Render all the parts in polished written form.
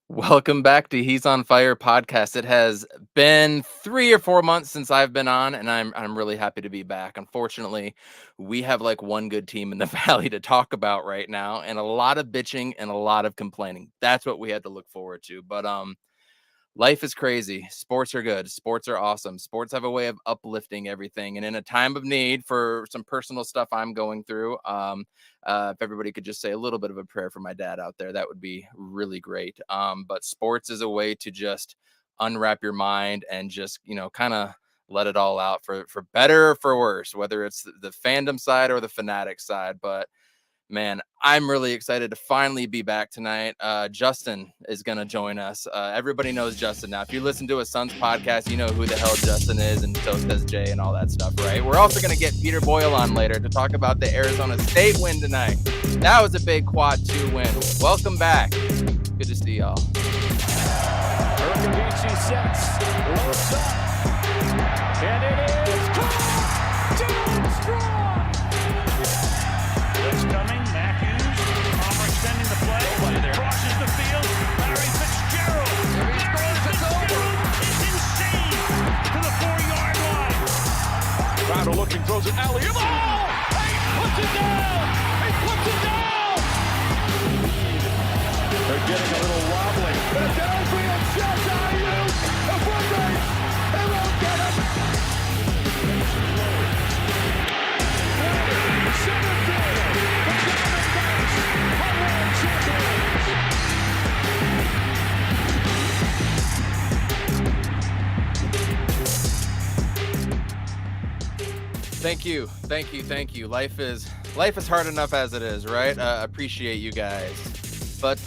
Welcome back to He's on Fire podcast. It has been 3 or 4 months since I've been on, and I'm really happy to be back. Unfortunately, we have like one good team in the valley to talk about right now, and a lot of bitching and a lot of complaining. That's what we had to look forward to. But life is crazy. Sports are good. Sports are awesome. Sports have a way of uplifting everything. And in a time of need for some personal stuff I'm going through, if everybody could just say a little bit of a prayer for my dad out there, that would be really great. But sports is a way to just unwrap your mind and just, kind of let it all out for better or for worse, whether it's the fandom side or the fanatic side. But man, I'm really excited to finally be back tonight. Justin is going to join us. Everybody knows Justin now. If you listen to a Suns podcast, you know who the hell Justin is, and so does Jay and all that stuff, right? We're also going to get Peter Boyle on later to talk about the Arizona State win tonight. That was a big quad 2 win. Welcome back. Good to see y'all. Urkavici sets, looks up, and it is caught! Down strong! Blitz coming, Matthews, Palmer extending the play, crosses the field, Larry Fitzgerald. Larry Fitzgerald is insane to the 4-yard line. Crowder looking, throws it alley-oop. Oh! He puts it down! He puts it down! They're getting a little wobbly. Philadelphia shots ASU. A foot race. They won't get him. Center field. The Diamondbacks are world champions. Thank you. Life is hard enough as it is, right? Appreciate you guys. But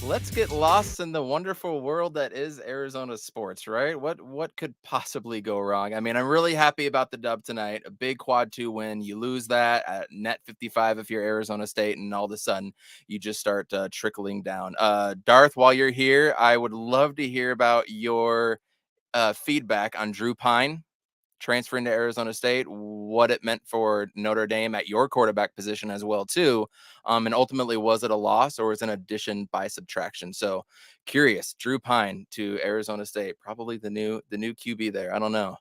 let's get lost in the wonderful world that is Arizona sports, right? What could possibly go wrong? I mean, I'm really happy about the dub tonight. A big quad 2 win. You lose that at net 55 if you're Arizona State, and all of a sudden you just start trickling down. Darth, while you're here, I would love to hear about your feedback on Drew Pine transferring to Arizona State, what it meant for Notre Dame at your quarterback position as well too, and ultimately, was it a loss or was it an addition by subtraction? So curious. Drew Pine to Arizona State, probably the new QB there. I don't know.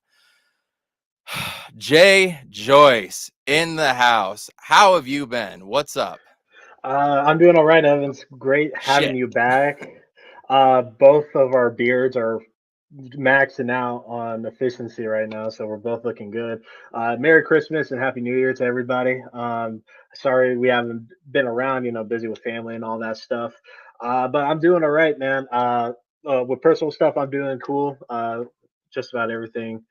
Jay Joyce in the house. How have you been? What's up? I'm doing all right, Evans. Great having Shit. you back. Both of our beards are maxing out on efficiency right now, so we're both looking good. Merry Christmas and Happy New Year to everybody. Sorry we haven't been around, busy with family and all that stuff. But I'm doing all right, man. With personal stuff, I'm doing cool. Just about everything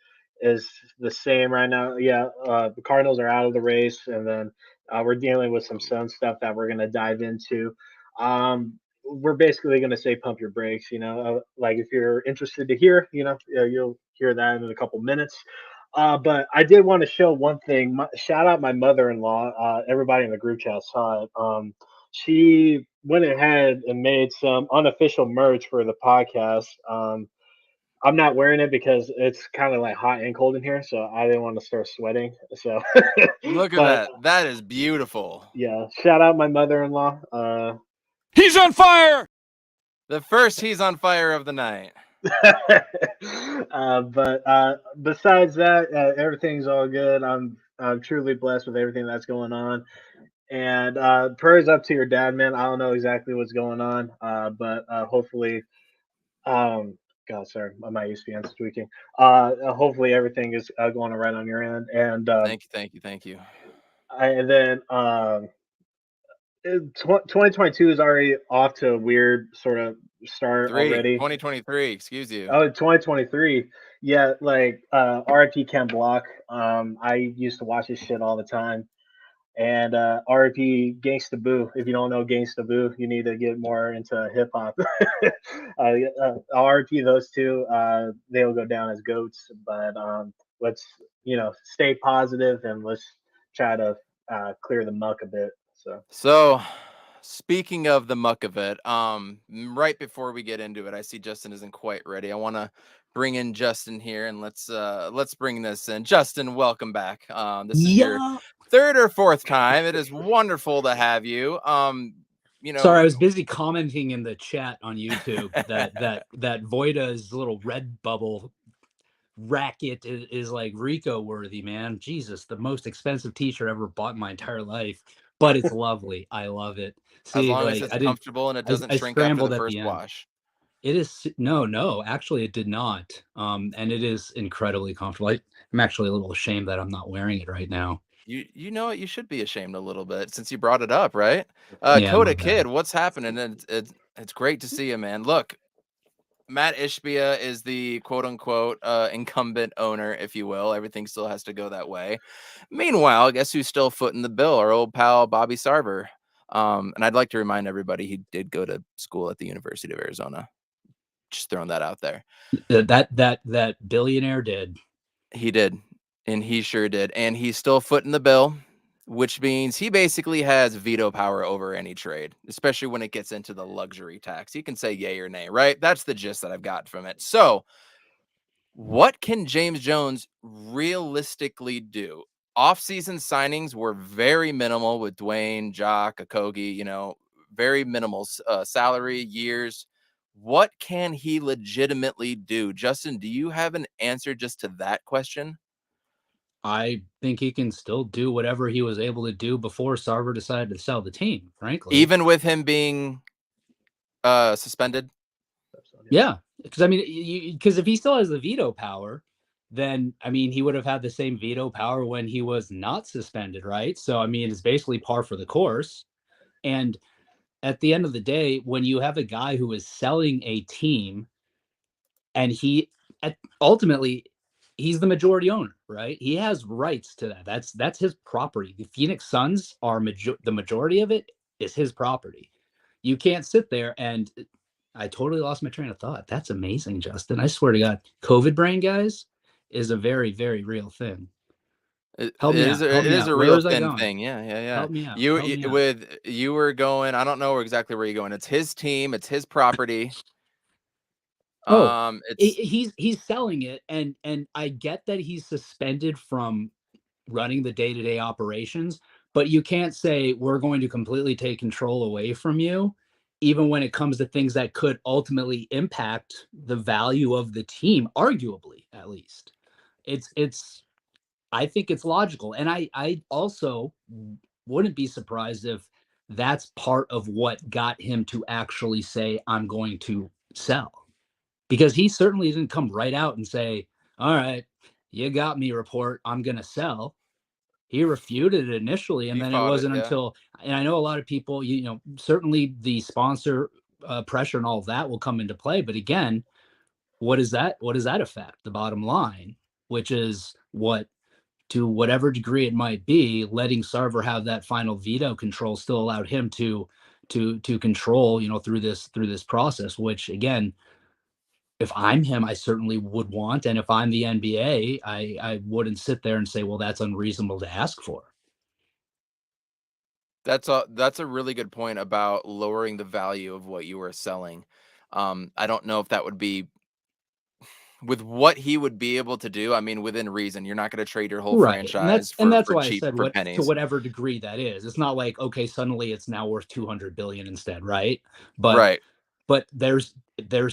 is the same right now. Yeah, the Cardinals are out of the race, and then we're dealing with some Sun stuff that we're going to dive into. We're basically going to say pump your brakes, like if you're interested to hear, you'll hear that in a couple minutes. But I did want to show one thing. Shout out my mother-in-law. Everybody in the group chat saw it. She went ahead and made some unofficial merch for the podcast. I'm not wearing it because it's kind of like hot and cold in here, so I didn't want to start sweating. So, Look at but that. That is beautiful. yeah, shout out my mother-in-law. He's on fire! The first He's on Fire of the night. But besides that, everything's all good. I'm truly blessed with everything that's going on. And prayers up to your dad, man. I don't know exactly what's going on, but hopefully, God, sorry, my ESPN's tweaking. Hopefully everything is going all right on your end. And Thank you. and then 2022 is already off to a weird sort of start already. 2023, excuse you. Oh, 2023. Yeah, like RIP Ken Block. I used to watch this shit all the time. And RIP Gangsta Boo. If you don't know Gangsta Boo, you need to get more into hip hop. RIP those two. They'll go down as goats. But let's stay positive and let's try to clear the muck a bit. So speaking of the muck of it, right before we get into it, I see Justin isn't quite ready. I want to bring in Justin here, and let's bring this in. Justin, welcome back. This is your third or fourth time. It is wonderful to have you. Sorry, I was busy commenting in the chat on YouTube that Voida's little red bubble racket is like Rico worthy, man. Jesus, the most expensive t-shirt I ever bought in my entire life, but it's lovely. I love it. as See, long as like it's comfortable and it doesn't I shrink after the scrambled at first the end. wash. It is no, actually it did not. And it is incredibly comfortable. I'm actually a little ashamed that I'm not wearing it right now. You know what? You should be ashamed a little bit since you brought it up, right? Yeah, my Coda bad. Kid, what's happening? It's great to see you, man. Look, Matt Ishbia is the quote unquote incumbent owner, if you will. Everything still has to go that way. Meanwhile, guess who's still footing the bill? Our old pal Bobby Sarver. And I'd like to remind everybody he did go to school at the University of Arizona. Just throwing that out there. That billionaire did. He did. And he sure did. And he's still footing the bill, which means he basically has veto power over any trade, especially when it gets into the luxury tax. He can say yay or nay, right? That's the gist that I've got from it. So, what can James Jones realistically do? Off-season signings were very minimal with Dwayne, Jock, Akogi, very minimal salary, years. What can he legitimately do? Justin, do you have an answer just to that question? I think he can still do whatever he was able to do before Sarver decided to sell the team, frankly. Even with him being suspended? Yeah, because I mean, because if he still has the veto power, then I mean, he would have had the same veto power when he was not suspended, right? So I mean, it's basically par for the course. And at the end of the day, when you have a guy who is selling a team, and ultimately he's the majority owner, right? He has rights to that. That's his property. The Phoenix Suns are the majority of it is his property. You can't sit there and I totally lost my train of thought. That's amazing, Justin. I swear to God, COVID brain, guys, is a very, very real thing. Help me out. Help It me is a out. Where real was I thin going? thing. Yeah. Help me out. You, Help me out. you were going. I don't know exactly where you're going. It's his team. It's his property. It's He's selling it, and I get that he's suspended from running the day-to-day operations, but you can't say we're going to completely take control away from you, even when it comes to things that could ultimately impact the value of the team, arguably, at least. It's I think it's logical. And I also wouldn't be surprised if that's part of what got him to actually say, I'm going to sell. Because he certainly didn't come right out and say, all right, you got me, report, I'm going to sell. He refuted it initially, and he then it fought it. wasn't Yeah. until, and I know a lot of people, certainly the sponsor pressure and all of that will come into play. But again, what does that affect? The bottom line, which is what, to whatever degree it might be, letting Sarver have that final veto control still allowed him to control, through this process, which again, if I'm him, I certainly would want. And if I'm the NBA, I wouldn't sit there and say, well, that's unreasonable to ask for. That's a really good point about lowering the value of what you were selling. I don't know if that would be with what he would be able to do. I mean, within reason, you're not going to trade your whole Right. And franchise that's for why I cheap, said for what, to pennies. whatever degree that is. It's not like, okay, suddenly it's now worth 200 billion instead, right? But Right. there's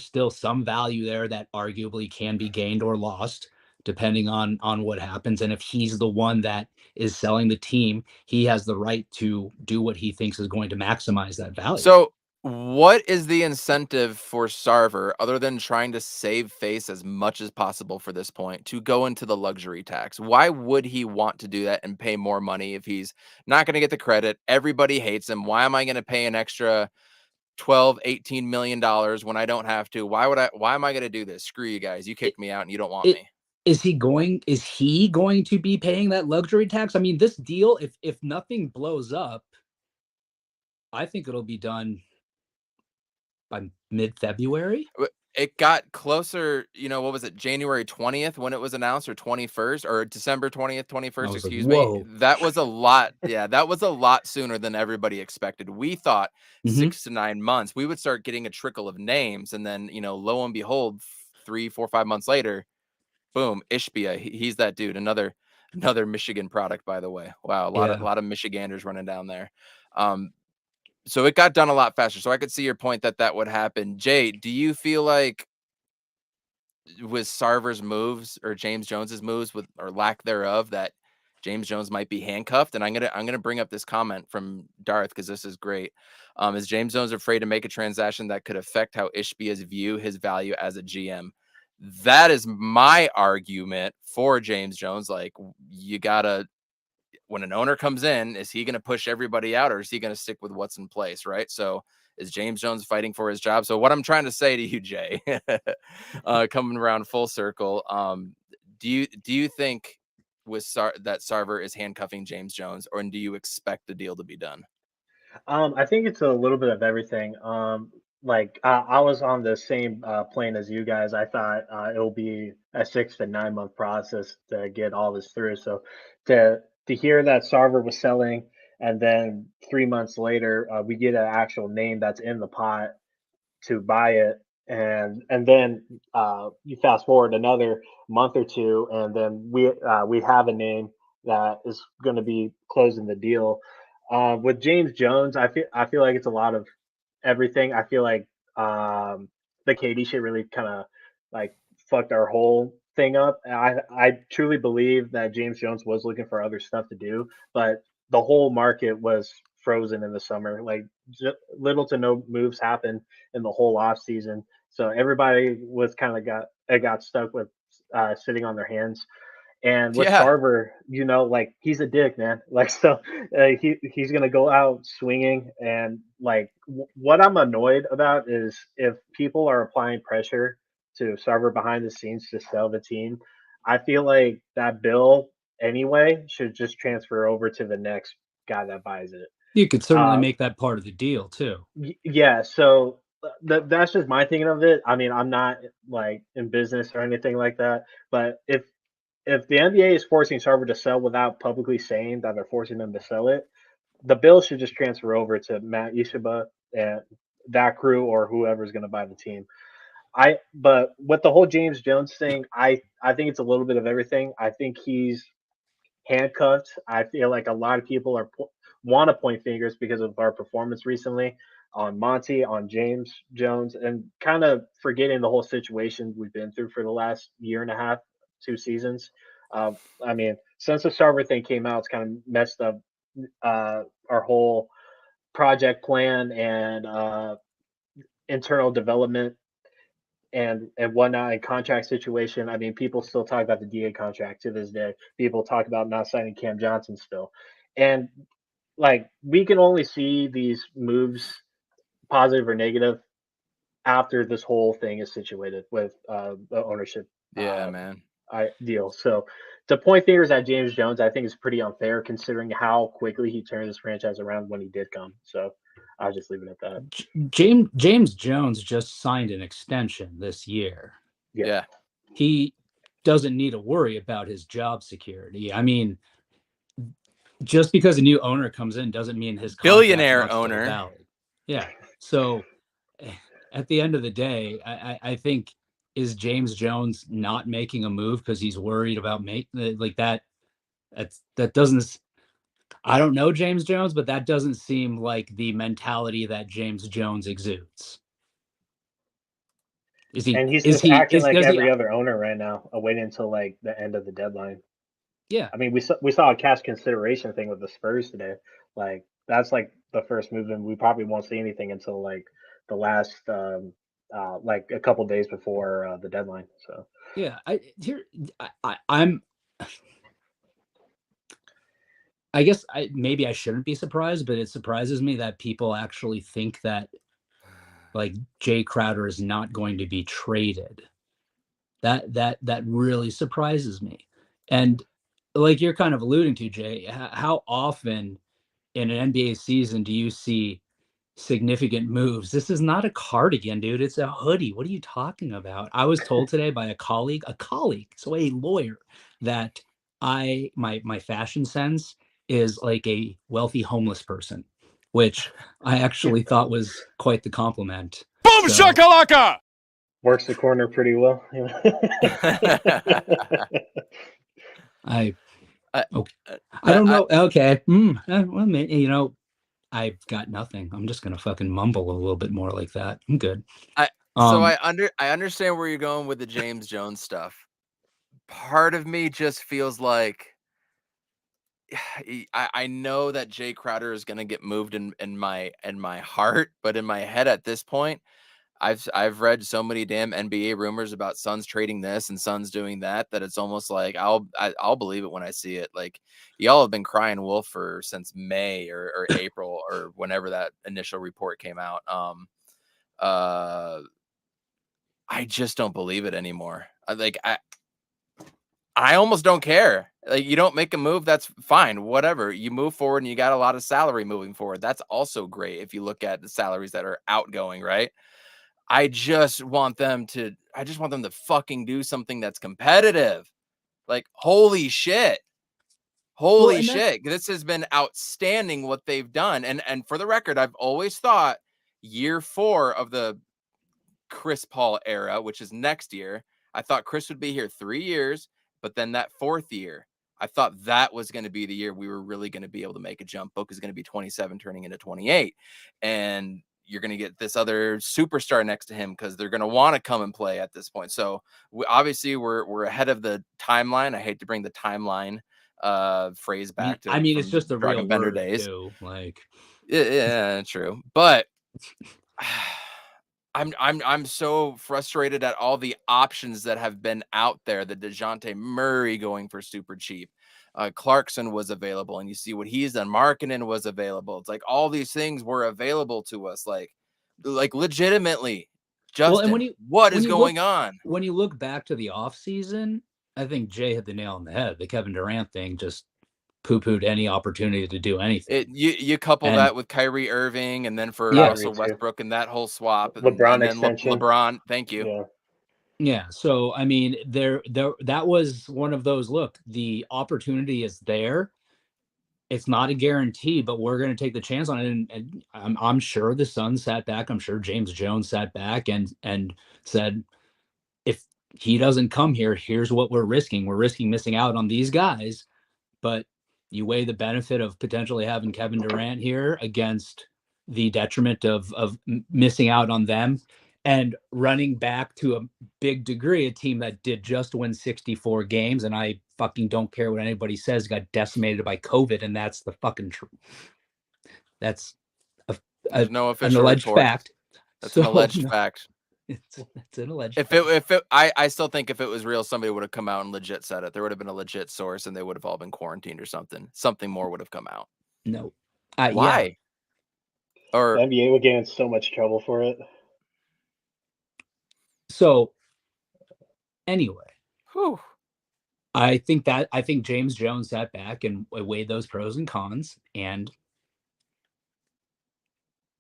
still some value there that arguably can be gained or lost depending on what happens. And if he's the one that is selling the team, he has the right to do what he thinks is going to maximize that value. So, what is the incentive for Sarver other than trying to save face as much as possible for this point to go into the luxury tax? Why would he want to do that and pay more money if he's not going to get the credit? Everybody hates him. Why am I going to pay an extra 12, 18 million dollars when I don't have to? Why am I going to do this? Screw you guys. You kicked me out and you don't want me. Is he going to be paying that luxury tax? I mean, this deal, if nothing blows up, I think it'll be done by mid-February. It got closer, what was it, January 20th when it was announced, or 21st, or December 20th, 21st, excuse me. That was a lot. Yeah, that was a lot sooner than everybody expected. We thought 6 to 9 months, we would start getting a trickle of names. And then, lo and behold, 3, 4, 5 months later, boom, Ishbia. He's that dude. Another Michigan product, by the way. Wow, a lot of Michiganders running down there. so it got done a lot faster. So I could see your point that would happen. Jay, do you feel like with Sarver's moves or James Jones's moves with or lack thereof that James Jones might be handcuffed? And I'm gonna bring up this comment from Darth because this is great. Is James Jones afraid to make a transaction that could affect how Ishbias view his value as a GM? That is my argument for James Jones. Like, you gotta, when an owner comes in, is he going to push everybody out or is he going to stick with what's in place? Right. So is James Jones fighting for his job? So what I'm trying to say to you, Jay, coming around full circle, do you think that Sarver is handcuffing James Jones, or do you expect the deal to be done? I think it's a little bit of everything. Like I was on the same plane as you guys. I thought it will be a 6 to 9 month process to get all this through. So to hear that Sarver was selling, and then 3 months later we get an actual name that's in the pot to buy it, and then you fast forward another month or two, and then we have a name that is going to be closing the deal. With James Jones, I feel like it's a lot of everything. I feel like the Katie shit really kind of like fucked our whole thing up. I truly believe that James Jones was looking for other stuff to do, but the whole market was frozen in the summer. Like little to no moves happened in the whole off season, so everybody was kind of got stuck with sitting on their hands. And with Yeah. Sarver, like he's a dick, man. Like so, he's gonna go out swinging, and like what I'm annoyed about is if people are applying pressure to Sarver behind the scenes to sell the team. I feel like that bill anyway should just transfer over to the next guy that buys it. You could certainly Uh, make that part of the deal too. yeah, so that's just my thinking of it. I mean, I'm not like in business or anything like that, but if the NBA is forcing Sarver to sell without publicly saying that they're forcing them to sell it, the bill should just transfer over to Matt Ishiba and that crew or whoever's going to buy the team. But with the whole James Jones thing, I think it's a little bit of everything. I think he's handcuffed. I feel like a lot of people want to point fingers because of our performance recently on Monty, on James Jones, and kind of forgetting the whole situation we've been through for the last year and a half, 2 seasons. Uh, I mean, since the Sarver thing came out, it's kind of messed up our whole project plan and internal development and whatnot and contract situation. I mean, people still talk about the DA contract to this day. People talk about not signing Cam Johnson still, and like we can only see these moves, positive or negative, after this whole thing is situated with the ownership Yeah, man. deal. So to point fingers at James Jones, I think is pretty unfair considering how quickly he turned his franchise around when he did come. So I'll just leave it at that. James Jones just signed an extension this year. Yeah. He doesn't need to worry about his job security. I mean, just because a new owner comes in doesn't mean his Billionaire contract's not still owner. valid. Yeah. So at the end of the day, I think, is James Jones not making a move because he's worried about like that? That doesn't. I don't know James Jones, but that doesn't seem like the mentality that James Jones exudes. Is he? And he's Is just he? acting like Does he? every other owner right now, waiting until like the end of the deadline. Yeah. I mean, we saw a cash consideration thing with the Spurs today. Like that's like the first move, and we probably won't see anything until like the last like a couple days before the deadline. So Yeah. I'm. I guess maybe I shouldn't be surprised, but it surprises me that people actually think that like Jay Crowder is not going to be traded. That really surprises me. And like you're kind of alluding to, Jay, how often in an NBA season do you see significant moves? This is not a cardigan, dude. It's a hoodie. What are you talking about? I was told today by a colleague, so a lawyer, that my fashion sense is like a wealthy homeless person, which I actually thought was quite the compliment. Boom shakalaka! works the corner pretty well. I I- don't know. Okay. Well, I've got nothing. I'm just gonna fucking mumble a little bit more like that. I'm good. So Um, I understand where you're going with the James Jones stuff. Part of me just feels like I know that Jay Crowder is gonna get moved in my heart, but in my head at this point, I've read so many damn NBA rumors about Suns trading this and Suns doing that it's almost like I'll believe it when I see it. Like y'all have been crying wolf since May or April or whenever that initial report came out. Uh, I just don't believe it anymore. I almost don't care. Like you don't make a move, that's fine. Whatever. You move forward and you got a lot of salary moving forward. That's also great if you look at the salaries that are outgoing, right? I just want them to fucking do something that's competitive. Like holy shit. well, Holy and that's shit. This has been outstanding what they've done. And for the record, I've always thought year 4 of the Chris Paul era, which is next year. I thought Chris would be here 3 years, but then that 4th year, I thought that was going to be the year we were really going to be able to make a jump. Book is going to be 27 turning into 28. And you're going to get this other superstar next to him because they're going to want to come and play at this point. So obviously we're ahead of the timeline. I hate to bring the timeline phrase back I to mean, it's from just a real Dragon Bender word days. too. Like, Yeah, true. But I'm so frustrated at all the options that have been out there. The DeJounte Murray going for super cheap. Clarkson was available, and you see what he's done. Markkanen was available. It's like all these things were available to us, like legitimately. well, and Justin, what is going on? when you look back to the offseason, I think Jay hit the nail on the head. The Kevin Durant thing just poo-pooed any opportunity to do anything. You couple And that with Kyrie Irving, and then for yeah, Kyrie Russell too. Westbrook and that whole swap, LeBron and then extension. LeBron. Thank you. Yeah. yeah. So I mean, there that was one of those. Look, the opportunity is there. It's not a guarantee, but we're going to take the chance on it. And I'm sure the Suns sat back. I'm sure James Jones sat back and said, if he doesn't come here, here's what we're risking. We're risking missing out on these guys, but you weigh the benefit of potentially having Kevin Durant here against the detriment of missing out on them and running back to a big degree a team that did just win 64 games, and I fucking don't care what anybody says, got decimated by COVID, and that's the fucking truth. That's There's no an official alleged report. fact. That's an So alleged no, fact. it's an alleged If fact. I still think if it was real, somebody would have come out and legit said it. There would have been a legit source, and they would have all been quarantined or something. Something more would have come out. No. Yeah. Why? The Or NBA would get in so much trouble for it. So anyway, whew, I think James Jones sat back and weighed those pros and cons and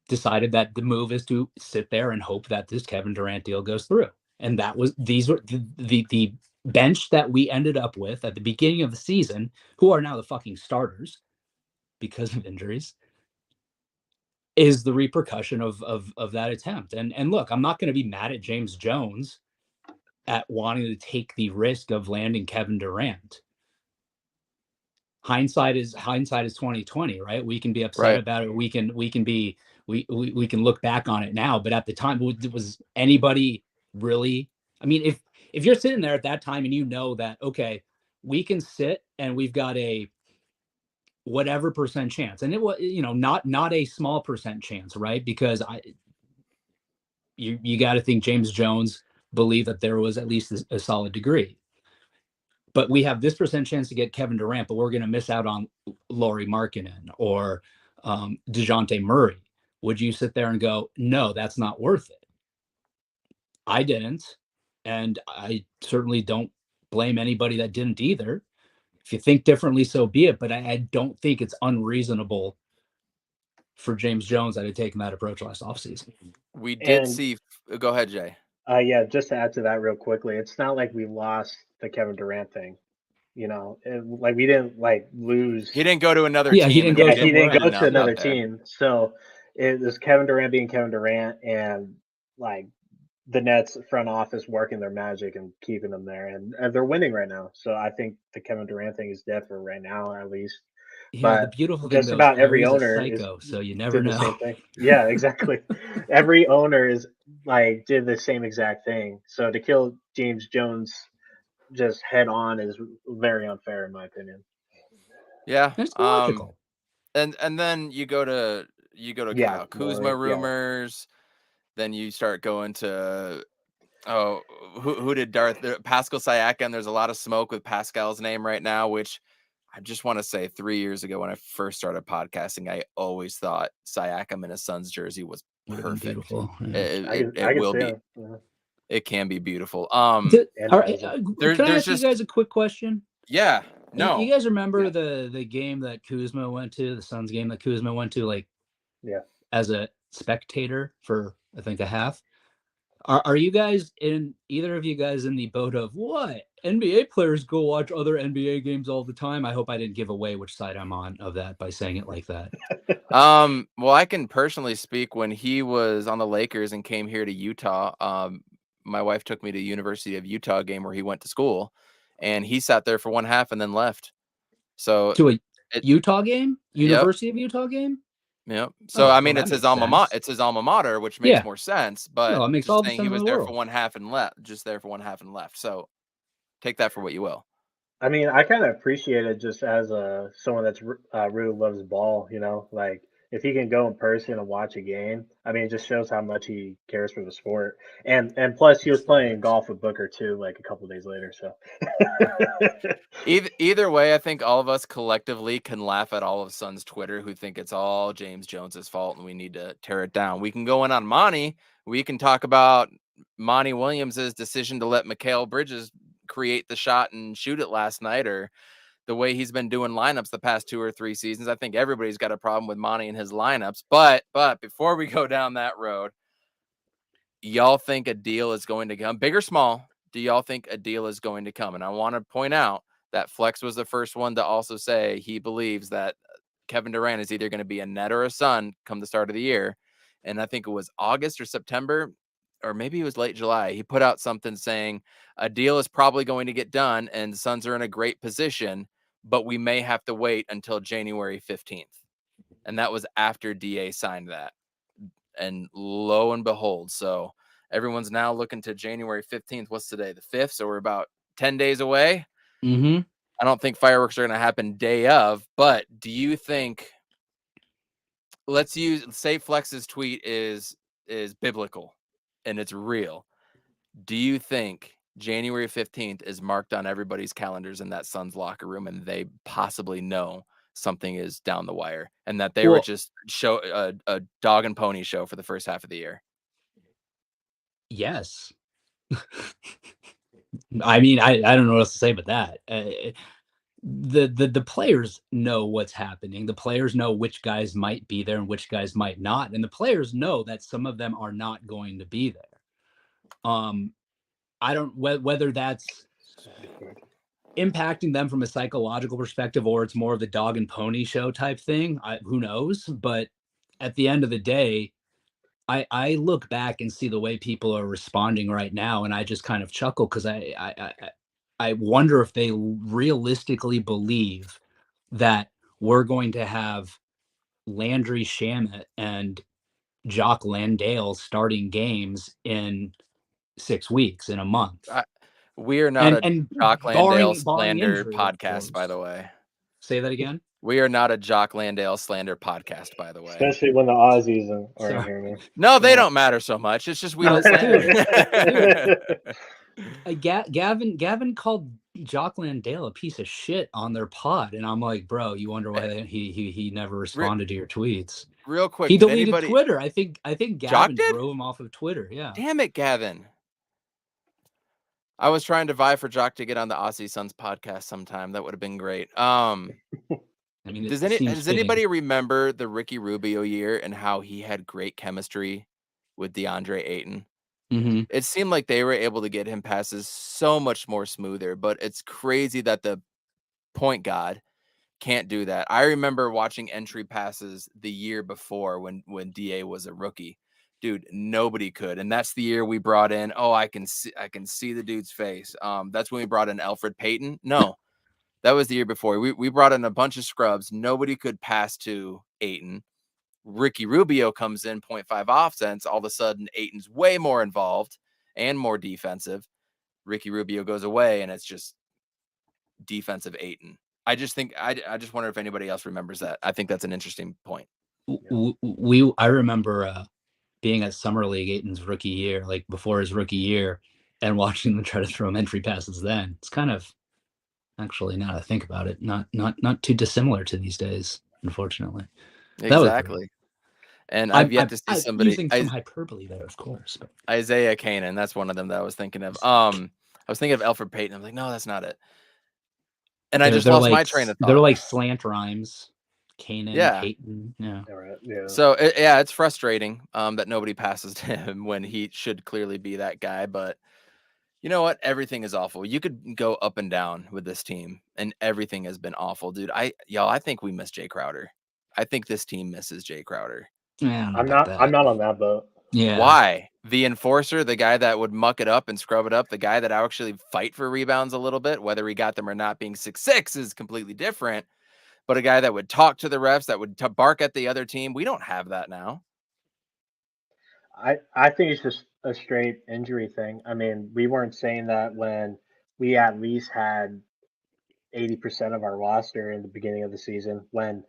decided that the move is to sit there and hope that this Kevin Durant deal goes through. And that was these were the bench that we ended up with at the beginning of the season, who are now the fucking starters because of injuries, is the repercussion of that attempt. And look, I'm not going to be mad at James Jones at wanting to take the risk of landing Kevin Durant. Hindsight is 2020, right? We can be upset right. about it. We can look back on it now, but at the time, was anybody really? I mean, if you're sitting there at that time and you know that, okay, we can sit and we've got a whatever percent chance, and it was, not a small percent chance, right? Because you got to think James Jones believed that there was at least a solid degree. But we have this percent chance to get Kevin Durant, but we're going to miss out on Lauri Markkanen or DeJounte Murray. Would you sit there and go, no, that's not worth it? I didn't. And I certainly don't blame anybody that didn't either. If you think differently, so be it. But I don't think it's unreasonable for James Jones that had taken that approach last offseason. We did And see. Go ahead, Jay. yeah, just to add to that real quickly, it's not like we lost the Kevin Durant thing. Like we didn't like lose. He didn't go to another Yeah, he team. didn't And go we Yeah, to he didn't win go somewhere to else. enough another out there. team. So it was Kevin Durant being Kevin Durant, and like the Nets front office working their magic and keeping them there, and they're winning right now. So I think the Kevin Durant thing is dead for right now, at least. The But beautiful thing just though is about every Harry's a owner psycho, so you never did the know. same thing. Yeah, exactly. Every owner is like did the same exact thing. So to kill James Jones just head on is very unfair in my opinion. Yeah. It's logical. And then you go to Yeah, Kyle Kuzma more. Yeah, rumors. Then you start going to who did Pascal Siakam? There's a lot of smoke with Pascal's name right now, which I just want to say 3 years ago when I first started podcasting, I always thought Siakam in a Suns jersey was Would have been perfect. beautiful. Yeah. I It can will see be. him. Yeah. It can be beautiful. And All right, Isaac. can I There's ask you just guys a quick question? yeah, You no, guys remember yeah. the game that Kuzma went to, the Suns game that Kuzma went to, like Yeah. as a spectator for I think a half? Are you guys either of you guys in the boat of what NBA players go watch other NBA games all the time? I hope I didn't give away which side I'm on of that by saying it like that. Well, I can personally speak when he was on the Lakers and came here to Utah. My wife took me to University of Utah game where he went to school, and he sat there for one half and then left. So To a it, Utah game, yep, University of Utah game. yep. So Oh, I well, mean, that makes sense. it's his alma mater, which makes Yeah, more sense. But no, it makes just all the saying, he sense in was the there for world. one half and left, just there for one half and left. So take that for what you will. I mean, I kind of appreciate it just as someone that's really loves ball. Like if he can go in person and watch a game, I mean, it just shows how much he cares for the sport. And plus, he was playing golf with Booker too, like a couple days later. So Either way, I think all of us collectively can laugh at all of Suns Twitter who think it's all James Jones's fault and we need to tear it down. We can go in on Monty. We can talk about Monty Williams's decision to let Mikal Bridges create the shot and shoot it last night, or the way he's been doing lineups the past 2 or 3 seasons. I think everybody's got a problem with Monty and his lineups. But before we go down that road, y'all think a deal is going to come, big or small? Do y'all think a deal is going to come? And I want to point out that Flex was the first one to also say he believes that Kevin Durant is either going to be a net or a Sun come the start of the year. And I think it was August or September, or maybe it was late July. He put out something saying a deal is probably going to get done and the Suns are in a great position, but we may have to wait until January 15th. And that was after DA signed that. And lo and behold, so everyone's now looking to January 15th. What's today? The 5th. So we're about 10 days away. Mm-hmm. I don't think fireworks are going to happen day of, but do you think, say Flex's tweet is biblical and it's real. Do you think January 15th is marked on everybody's calendars in that Suns locker room and they possibly know something is down the wire and that they were Well, just a dog and pony show for the first half of the year? yes. I mean, I don't know what else to say but that. The players know what's happening. The players know which guys might be there and which guys might not, and the players know that some of them are not going to be there. I don't whether that's impacting them from a psychological perspective or it's more of the dog and pony show type thing. Who knows? But at the end of the day, I look back and see the way people are responding right now, and I just kind of chuckle because I wonder if they realistically believe that we're going to have Landry Shamet and Jock Landale starting games in 6 weeks, in a month. We are not a And Jock Landale barring slander injury, of podcast, by course. the way. Say that again? We are not a Jock Landale slander podcast, by the way. especially when the Aussies are in So here, man. No, they Yeah. don't matter so much. It's just we No, don't slander. Gavin called Jock Landale a piece of shit on their pod, and I'm like, bro, you wonder why he never responded to your tweets. Real quick, He did deleted anybody? Twitter. I think Jock Gavin did? drove him off of Twitter. Yeah. Damn it, Gavin. I was trying to vie for Jock to get on the Aussie Suns podcast sometime. That would have been great. I mean, it seems Does fitting. anybody remember the Ricky Rubio year and how he had great chemistry with DeAndre Ayton? Mm-hmm. It seemed like they were able to get him passes so much more smoother, but it's crazy that the point guard can't do that. I remember watching entry passes the year before when DA was a rookie. Dude, nobody could. And that's the year we brought in, I can see the dude's face. That's when we brought in Alfred Payton. No. That was the year before. We brought in a bunch of scrubs. Nobody could pass to Ayton. Ricky Rubio comes in 0.5 offense. All of a sudden, Ayton's way more involved and more defensive. Ricky Rubio goes away, and it's just defensive Ayton. I just think I just wonder if anybody else remembers that. I think that's an interesting point. I remember being at Summer League Ayton's rookie year, like before his rookie year, and watching them try to throw him entry passes. Then it's kind of, actually, now that I think about it, not too dissimilar to these days, unfortunately. Exactly. And I've yet to see somebody using some hyperbole there, of course. But Isaiah Kanan, that's one of them that I was thinking of. I was thinking of Alfred Payton. I'm like, no, that's not it. And I just lost my train of thought. They're like slant rhymes. Kanan, Yeah. Payton. Yeah. All right. Yeah. So it's frustrating that nobody passes to him when he should clearly be that guy. But you know what? Everything is awful. You could go up and down with this team, and everything has been awful, dude. I think we miss Jay Crowder. I think this team misses Jay Crowder. Yeah, I'm not on that boat. Yeah. Why? The enforcer, the guy that would muck it up and scrub it up, the guy that actually fight for rebounds a little bit, whether he got them or not, being 6'6" is completely different. But a guy that would talk to the refs, that would bark at the other team, we don't have that now. I think it's just a straight injury thing. I mean, we weren't saying that when we at least had 80% of our roster in the beginning of the season, when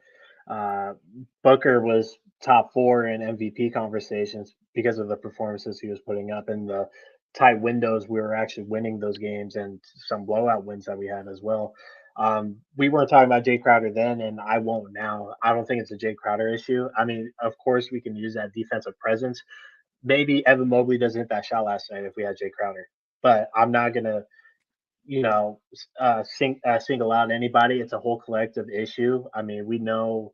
Booker was top 4 in MVP conversations because of the performances he was putting up and the tight windows we were actually winning those games, and some blowout wins that we had as well. We weren't talking about Jay Crowder then, and I won't now. I don't think it's a Jay Crowder issue. I mean, of course, we can use that defensive presence. Maybe Evan Mobley doesn't hit that shot last night if we had Jay Crowder, but I'm not gonna, single out anybody. It's a whole collective issue. I mean, we know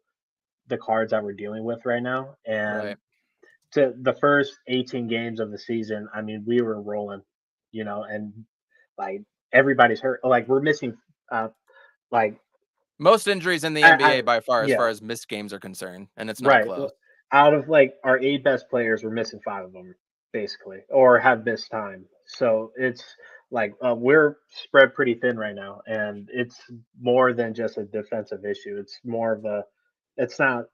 the cards that we're dealing with right now, and Right. to the first 18 games of the season, I mean, we were rolling, and like everybody's hurt. Like we're missing, like most injuries in the NBA by far, as far as missed games are concerned, and it's not close. Out of like our 8 best players, we're missing 5 of them basically, or have missed time. So it's like we're spread pretty thin right now, and it's more than just a defensive issue. It's more of a, it's not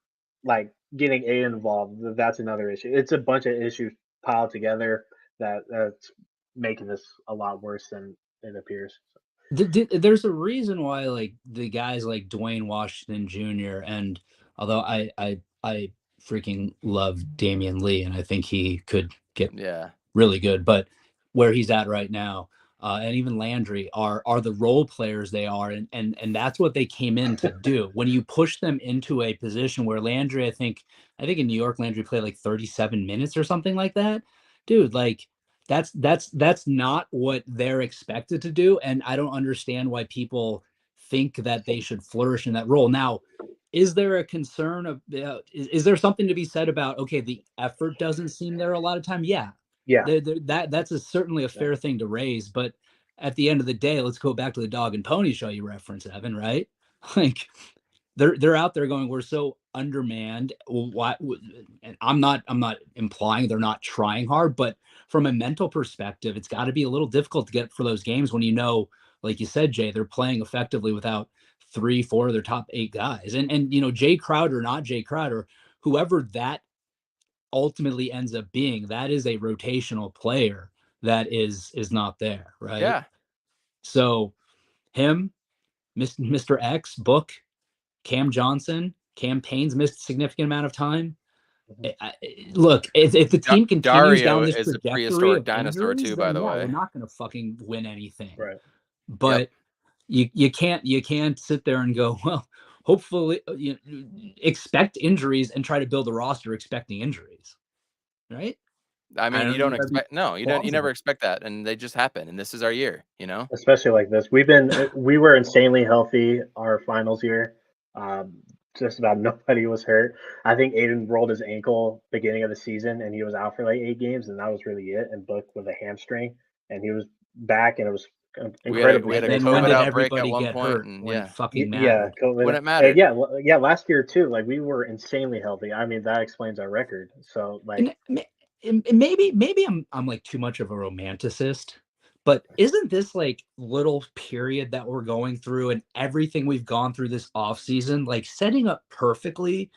like getting involved. That's another issue. It's a bunch of issues piled together that's making this a lot worse than it appears. There's a reason why, like, the guys like Dwayne Washington Jr. and although I freaking love Damian Lee, and I think he could get really good, but where he's at right now, and even Landry are the role players they are, and that's what they came in to do. When you push them into a position where Landry, I think in New York, Landry played like 37 minutes or something like that, dude, like that's not what they're expected to do, and I don't understand why people think that they should flourish in that role. Now, is there a concern of is there something to be said about, okay, the effort doesn't seem there a lot of time? Yeah. That's certainly a fair thing to raise, but at the end of the day, let's go back to the dog and pony show you reference, Evan, right? Like they're out there going, we're so undermanned. Why? And I'm not implying they're not trying hard, but from a mental perspective, it's got to be a little difficult to get for those games when, like you said, Jay, they're playing effectively without 3-4 of their top 8 guys. And Jay Crowder, not Jay Crowder, whoever that ultimately ends up being, that is a rotational player that is not there, right? Yeah. So him, Mr. X, Book, Cam Johnson, Cam Payne's missed a significant amount of time. Look, if the team continues Dario down this is a trajectory prehistoric of dinosaur injuries, too, by the way. we're not going to fucking win anything. Right. But you can't sit there and go, well, hopefully expect injuries and try to build a roster expecting injuries, right? I mean, you don't expect, you never expect that, and they just happen, and this is our year, especially like this. We were insanely healthy our finals year. Just about nobody was hurt. I think Aiden rolled his ankle beginning of the season, and he was out for like 8 games, and that was really it. And Book with a hamstring, and he was back, and it was incredible. We had a COVID outbreak at one point, and fucking mattered. COVID. When it mattered. Yeah. Last year too, like we were insanely healthy. I mean, that explains our record. So like, and maybe I'm like too much of a romanticist, But isn't this like little period that we're going through and everything we've gone through this offseason, like setting up perfectly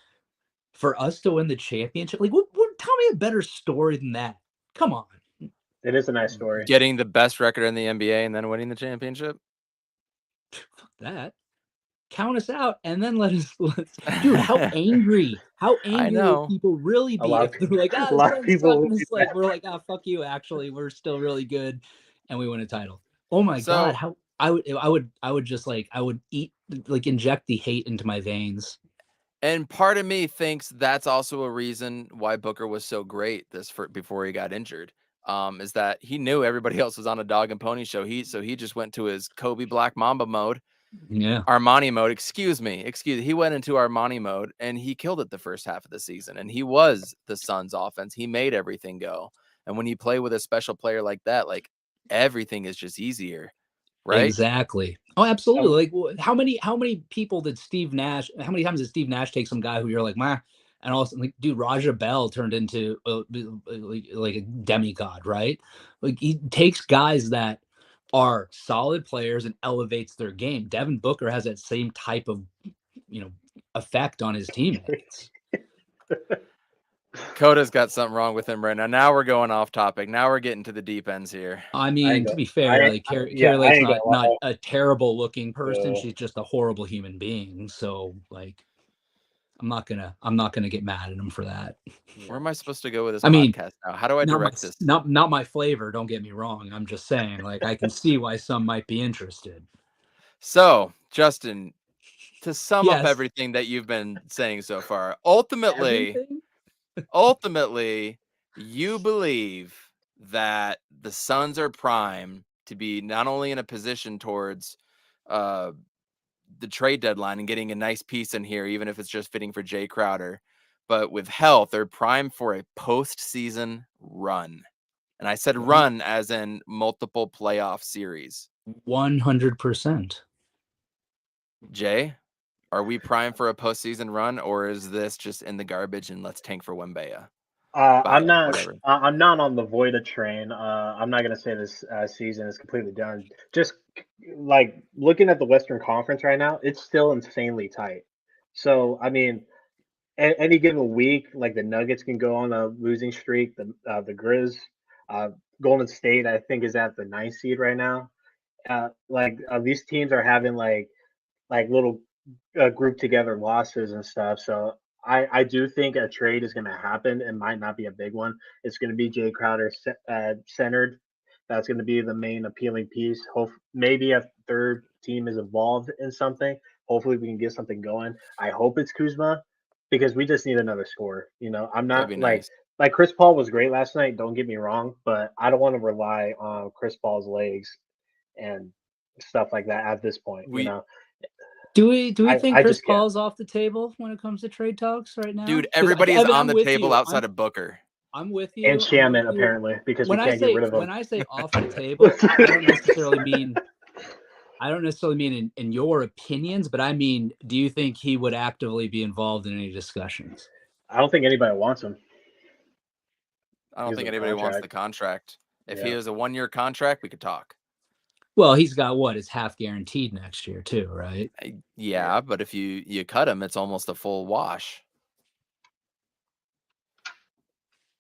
for us to win the championship? Like, tell me a better story than that. Come on. It is a nice story. Getting the best record in the NBA and then winning the championship. Fuck that. Count us out and then let's dude, how angry I will know. people really A be lot if of they're like, a the lot of Suns people suck, will and be it's like mad. we're like, fuck you, actually we're still really good and we win a title. Oh my So god, how I would just like I would inject the hate into my veins. and part of me thinks that's also a reason why Booker was so great before he got injured. Is that he knew everybody else was on a dog and pony show. So he just went to his Kobe Black Mamba mode, Yeah, Armani mode. Excuse me. He went into Armani mode and he killed it the first half of the season. And he was the Suns offense. He made everything go. And when you play with a special player like that, like everything is just easier, right? exactly. Oh, absolutely. Um, Like, how many people did Steve Nash? How many times did Steve Nash take some guy who you're like, meh, and also like, dude, Raja Bell turned into like a demigod, right? Like he takes guys that are solid players and elevates their game. Devin Booker has that same type of effect on his teammates. Coda's got something wrong with him right now. Now we're going off topic. Now we're getting to the deep ends here. I I mean, ain't to go. be fair, like Yeah, Carrie I Lake's ain't gonna not lie. a terrible looking person. Uh, She's just a horrible human being. So like I'm not gonna get mad at him for that. Where am I supposed to go with this I mean, podcast now? How do I direct this? not my flavor, don't get me wrong. I'm just saying, like, I can see why some might be interested. So, Justin, to sum up Yes. everything that you've been saying so far, ultimately, Everything? you believe that the Suns are prime to be not only in a position towards uh, the trade deadline and getting a nice piece in here, even if it's just fitting for Jay Crowder, but with health, they're prime for a postseason run. And I said run as in multiple playoff series. 100%. Jay, are we primed for a postseason run, or is this just in the garbage and let's tank for Wembaya? I'm Baya, not. whatever. I'm not on the Voida train. I'm not gonna say this season is completely done. Just like looking at the Western Conference right now, it's still insanely tight. So I mean, any given week, like the Nuggets can go on a losing streak. The Grizz, uh, Golden State, I think is at the ninth seed right now. These teams are having like little group together losses and stuff. So I do think a trade is going to happen. It might not be a big one. It's going to be Jay Crowder centered. That's going to be the main appealing piece. Maybe a third team is involved in something. Hopefully we can get something going. I hope it's Kuzma because we just need another scorer. I'm That'd be not nice. like Chris Paul was great last night. Don't get me wrong, but I don't want to rely on Chris Paul's legs and stuff like that at this point. Do we think I Chris just can't. Paul's off the table when it comes to trade talks right now? Dude, 'Cause everybody is Evan, on I'm the with table you. outside of Booker. I'm with And you. Shaman apparently because we When I can't get rid of him. say off the table, I don't necessarily mean in your opinions, but I mean, do you think he would actively be involved in any discussions? I don't think anybody wants him. I don't Because think of the anybody wants the contract. contract. If he Yeah. has a 1-year contract, we could talk. Well, he's got what is half guaranteed next year too, right? Yeah, but if you cut him, it's almost a full wash.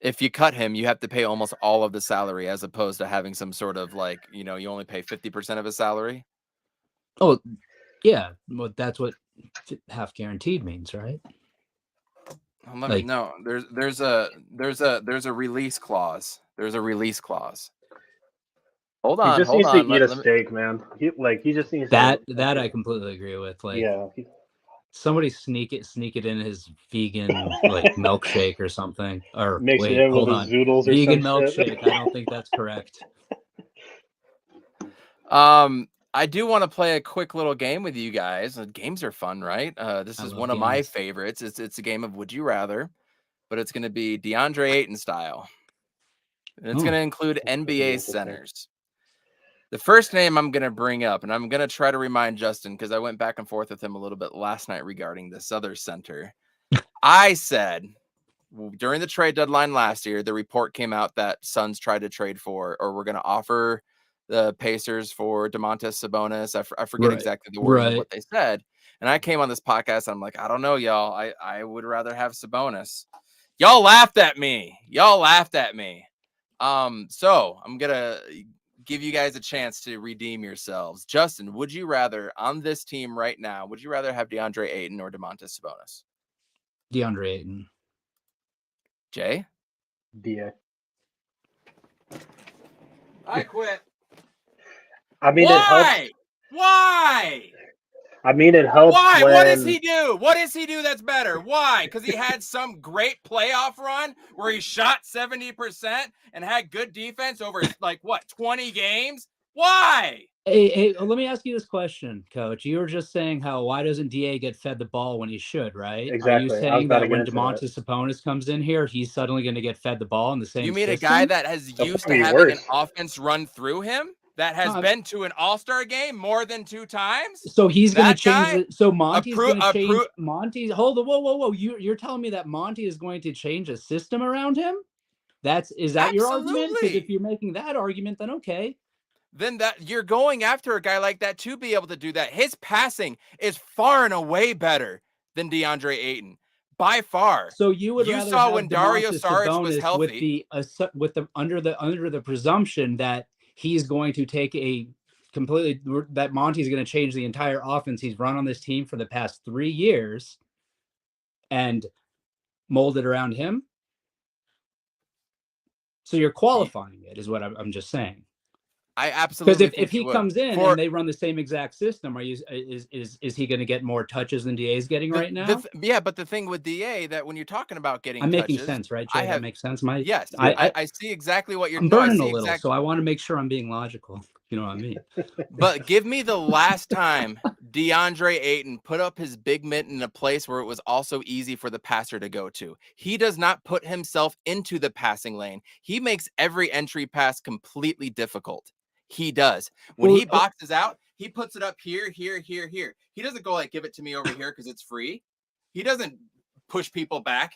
If you cut him, you have to pay almost all of the salary as opposed to having some sort of you only pay 50% of his salary. Oh, yeah. Well, that's what half guaranteed means, right? No, there's a release clause. There's a release clause. Hold He on, just hold needs to on. eat a Let me. steak, man. He just needs that to I completely agree with. Like, yeah. somebody sneak it in his vegan like milkshake or something. Or Mix it wait, in with hold his on, zoodles or some vegan shit. milkshake. I don't think that's correct. I do want to play a quick little game with you guys. Games are fun, right? This I is love one of my games. favorites. It's a game of Would You Rather, but it's going to be DeAndre Ayton style. And it's going to include That's gonna be NBA interesting. centers. The first name I'm going to bring up, and I'm going to try to remind Justin because I went back and forth with him a little bit last night regarding this other center. I said during the trade deadline last year, the report came out that Suns tried to trade for, or we're going to offer the Pacers for Domantas Sabonis. I forget exactly the wording of what they said. And I came on this podcast. I'm like, I don't know, y'all. I would rather have Sabonis. Y'all laughed at me. So I'm gonna give you guys a chance to redeem yourselves. Justin, would you rather on this team right now? Would you rather have DeAndre Ayton or Domantas Sabonis? DeAndre Ayton. Jay? DA. I quit. I mean, it helps. Why? I mean, it helps. Why? When... What does he do? What does he do that's better? Why? Because he had some great playoff run where he shot 70% and had good defense over 20 games? Why? Hey, let me ask you this question, Coach. You were just saying why doesn't DA get fed the ball when he should, right? Exactly. Are you saying that when Domantas Sabonis comes in here, he's suddenly going to get fed the ball in the same You mean system? A guy that has used to having an offense run through him? That has been to an all-star game more than 2 times? So he's going to change it. So Monty's going to change Monty. Hold on. Whoa. You're telling me that Monty is going to change a system around him? Is that your argument? Because if you're making that argument, then okay. Then that you're going after a guy like that to be able to do that. His passing is far and away better than DeAndre Ayton. By far. So you would rather saw have when Dario Domantas Saric was Sabonis healthy with the under the presumption that he's going to take that Monty's going to change the entire offense he's run on this team for the past 3 years and mold it around him. So you're qualifying it, is what I'm just saying. I absolutely because if he comes in and they run the same exact system, is he going to get more touches than DA is getting right now? But the thing with DA that when you're talking about getting I'm touches, making sense, right, Jay? That makes sense. Yes, I see exactly what you're. I'm burning a little, so I want to make sure I'm being logical. You know what I mean? But give me the last time DeAndre Ayton put up his big mitt in a place where it was also easy for the passer to go to. He does not put himself into the passing lane. He makes every entry pass completely difficult. He does. When he boxes out, he puts it up here. He doesn't go give it to me over here because it's free. He doesn't push people back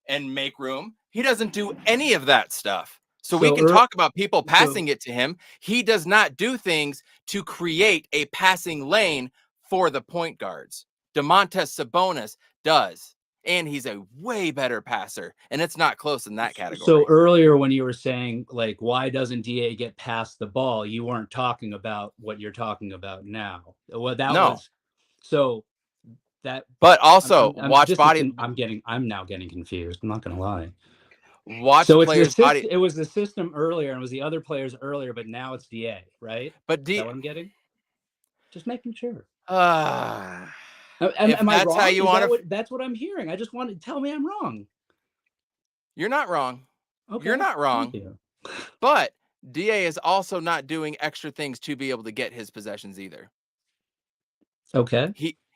and make room. He doesn't do any of that stuff. So we can talk about people passing it to him. He does not do things to create a passing lane for the point guards. Domantas Sabonis does. And he's a way better passer. And it's not close in that category. So earlier when you were saying, why doesn't DA get past the ball? You weren't talking about what you're talking about now. Well, was so that. But also, watch body. I'm now getting confused. I'm not going to lie. Watch players' body. It was the system earlier and it was the other players earlier, but now it's DA, right? But is that what I'm getting? Just making sure. Am I wrong? How you that's what I'm hearing. I just want to tell me I'm wrong. You're not wrong. Okay. You're not wrong. But DA is also not doing extra things to be able to get his possessions either. Okay.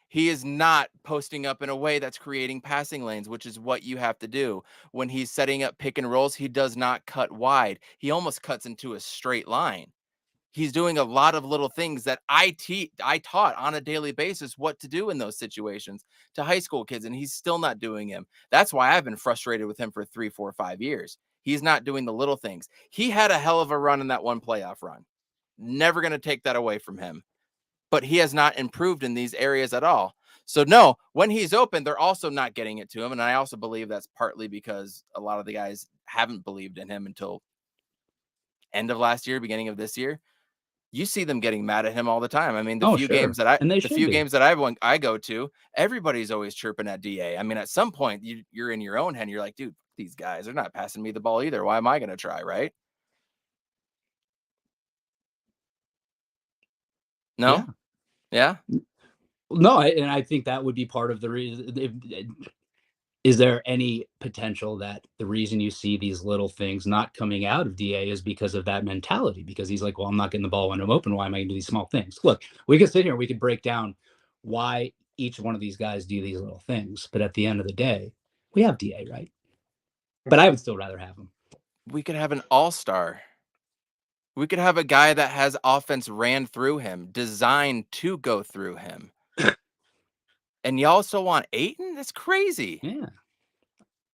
He is not posting up in a way that's creating passing lanes, which is what you have to do. When he's setting up pick and rolls, he does not cut wide. He almost cuts into a straight line. He's doing a lot of little things that I taught on a daily basis what to do in those situations to high school kids, and he's still not doing them. That's why I've been frustrated with him for 3, 4, 5 years. He's not doing the little things. He had a hell of a run in that one playoff run. Never going to take that away from him. But he has not improved in these areas at all. So no, when he's open, they're also not getting it to him. And I also believe that's partly because a lot of the guys haven't believed in him until end of last year, beginning of this year. You see them getting mad at him all the time. I mean, the few games that I go to, everybody's always chirping at DA. I mean, at some point you're in your own head. You're like, dude, these guys are not passing me the ball either. Why am I going to try? Right? No. Yeah. No. And I think that would be part of the reason. Is there any potential that the reason you see these little things not coming out of DA is because of that mentality? Because he's like, well, I'm not getting the ball when I'm open. Why am I going to do these small things? Look, we could sit here, we could break down why each one of these guys do these little things. But at the end of the day, we have DA, right? But I would still rather have him. We could have an all-star. We could have a guy that has offense ran through him, designed to go through him. And you also want Ayton? That's crazy. Yeah.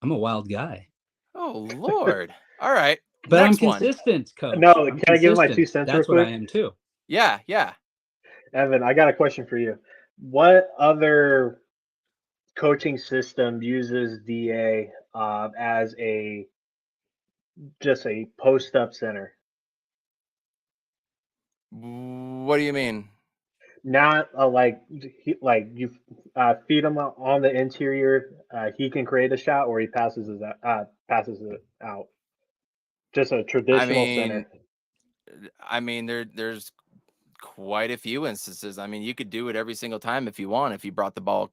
I'm a wild guy. Oh, Lord. All right. But Next I'm one. consistent, coach. No, I'm can I give my 2 consistent. cents real That's what I quick? am too. Yeah, yeah. Evan, I got a question for you. What other coaching system uses DA as just a post up center? What do you mean? Not like you feed him on the interior. He can create a shot, or he passes it out. Just a I traditional mean, center. there's quite a few instances. I mean, you could do it every single time if you want. If you brought the ball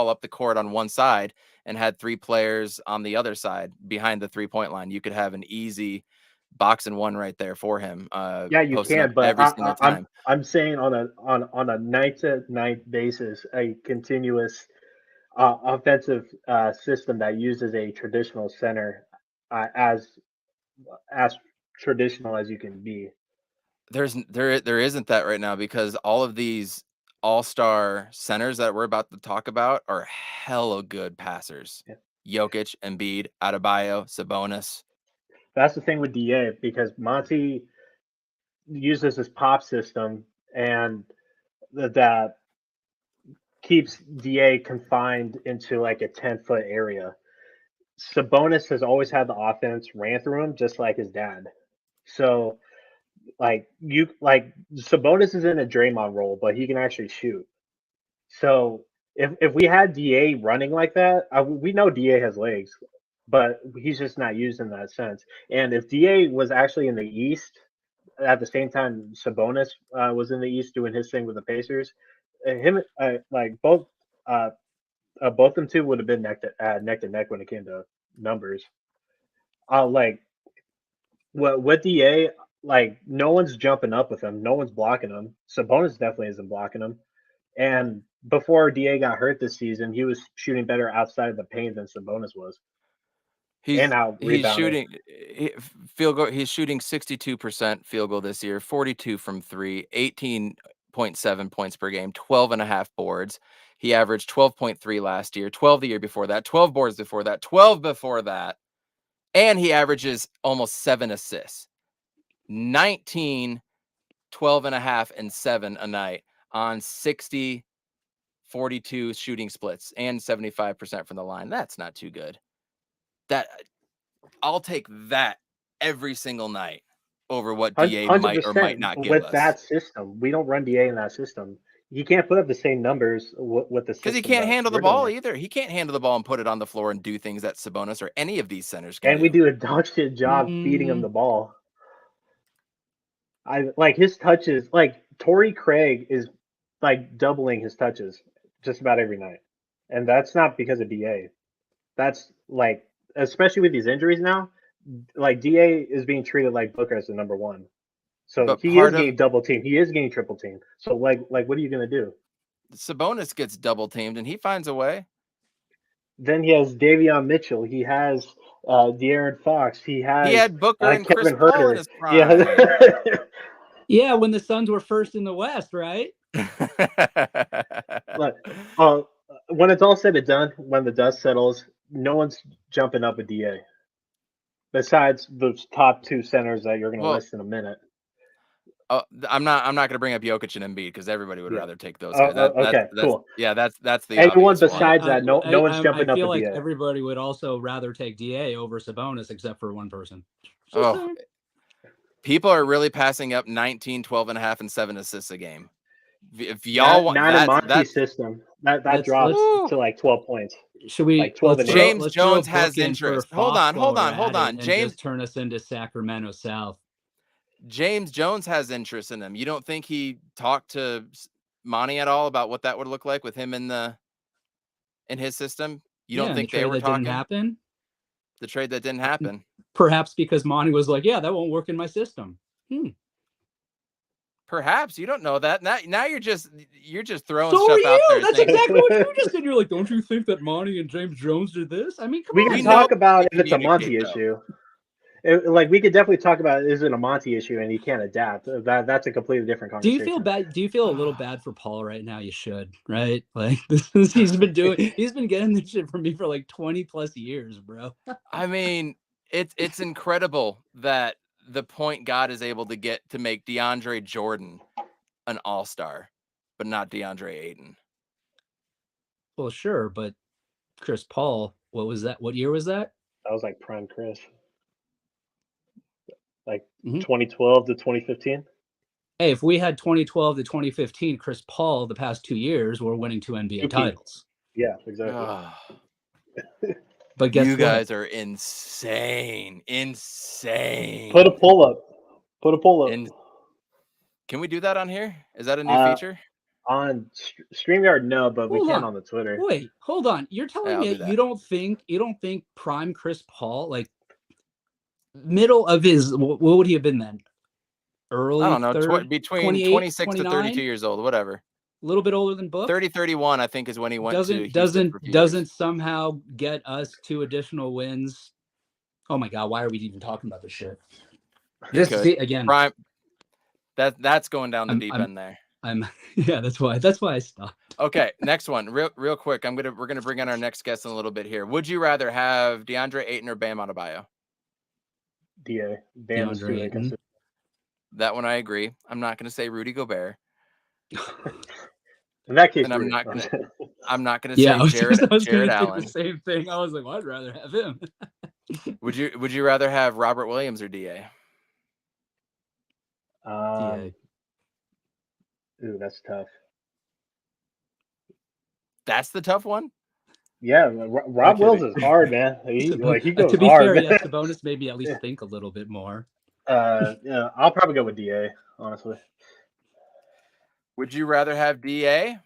up the court on one side and had 3 players on the other side behind the 3-point line, you could have an easy box and one right there for him. Yeah, you Posting up can, but every single time. I'm saying on a night to night basis, a continuous offensive system that uses a traditional center as traditional as you can be. There isn't that right now because all of these all-star centers that we're about to talk about are hella good passers. Yeah. Jokic, Embiid, Adebayo, Sabonis. That's the thing with DA because Monty uses his pop system and that keeps DA confined into like a 10-foot area. Sabonis has always had the offense ran through him just like his dad. So Sabonis is in a Draymond role, but he can actually shoot. So if we had DA running like that, we know DA has legs, but he's just not used in that sense. And if DA was actually in the East at the same time Sabonis was in the East doing his thing with the Pacers, him both them two would have been neck to neck when it came to numbers. Like with DA, like no one's jumping up with him, no one's blocking him. Sabonis definitely isn't blocking him. And before DA got hurt this season, he was shooting better outside of the paint than Sabonis was, and out He's rebounding. shooting field goal. He's shooting 62% field goal this year, 42 from 3, 18.7 points per game, 12.5 boards. He averaged 12.3 last year, 12 the year before that, 12 boards before that, 12 before that. And he averages almost 7 assists. 19, 12.5, and 7 a night on 60, 42 shooting splits and 75% from the line. That's not too good. I'll take that every single night over what DA might or might 100% not give with us. that system. We don't run DA in that system. You can't put up the same numbers with the system. Because he can't that handle the we're doing ball it. either. He can't handle the ball and put it on the floor and do things that Sabonis or any of these centers can And do. we do a dog shit job feeding him the ball. I like his touches. Like Torrey Craig is like doubling his touches just about every night, and that's not because of DA. That's like, especially with these injuries now, like DA is being treated like Booker as the number one. So But he is getting double teamed. He is getting triple teamed. So like what are you gonna do? Sabonis gets double teamed and he finds a way. Then he has Davion Mitchell. He has De'Aaron Fox. He had Booker and Chris Kevin Paul in Herter. his Yeah. prime. Yeah, when the Suns were first in the West, right? Look, when it's all said and done, when the dust settles, no one's jumping up a DA. Besides those top 2 centers that you're going to list in a minute. I'm not going to bring up Jokic and Embiid because everybody would rather take those guys. Cool. Yeah, that's the anyone obvious besides one. that. No one's jumping I up feel a like DA. everybody would also rather take DA over Sabonis, except for one person. People are really passing up 19, 12.5, and 7 assists a game. If y'all want not a Monty system, that drops to like 12 points. Should we? Like 12 and James eight. Jones has interest. Hold on. James, just turn us into Sacramento South. James Jones has interest in him. You don't think he talked to Monty at all about what that would look like with him in his system? You don't think they were talking? Didn't happen? The trade that didn't happen. Perhaps because Monty was like, "Yeah, that won't work in my system." Perhaps you don't know that. Now you're just throwing so stuff out there. That's exactly what you just said. You're like, don't you think that Monty and James Jones did this? I mean, come on. We can talk about if it's a Monty issue. We could definitely talk about is it a Monty issue and he can't adapt. That's a completely different conversation. Do you feel bad? Do you feel a little bad for Paul right now? You should, right? Like he's been getting this shit from me for like 20 plus years, bro. I mean, It's incredible that the point God is able to get to make DeAndre Jordan an all-star, but not DeAndre Ayton. Well, sure, but Chris Paul, what was that? What year was that? That was like prime Chris, like Mhm. 2012 to 2015. Hey, if we had 2012 to 2015, Chris Paul, the past 2 years, we're winning 2 NBA Two peats. titles. Yeah, exactly. But guess You what? guys are insane. Put a pull up. Put a pull up. And can we do that on here? Is that a new feature? On StreamYard, no, but we Hold can on. on the Twitter. Wait, hold on. You're telling I'll me do that. you don't think prime Chris Paul, like middle of his, what would he have been then? Early I don't know, third, between 28, 26 to 32 29? years old, whatever. A little bit older than Book. 30, 31, I think, is when he went to Houston for a few Doesn't years. somehow get us 2 additional wins. Oh my God, why are we even talking about this shit? This is again. Prime. That's going down the deep end there. Yeah, that's why I stopped. Okay, next one, real quick. We're gonna bring in our next guest in a little bit here. Would you rather have DeAndre Ayton or Bam Adebayo? DA. Bam is too inconsistent. That one I agree. I'm not gonna say Rudy Gobert. In that case, and I'm not gonna Yeah, say Jared Allen. The same thing. I was like, well, I'd rather have him. Would you rather have Robert Williams or DA? DA. Ooh, that's tough. That's the tough one. Yeah, Rob Wills is hard, man. He goes to be hard. fair, yes, the bonus made me at least think a little bit more. Yeah, I'll probably go with DA, honestly. Would you rather have DA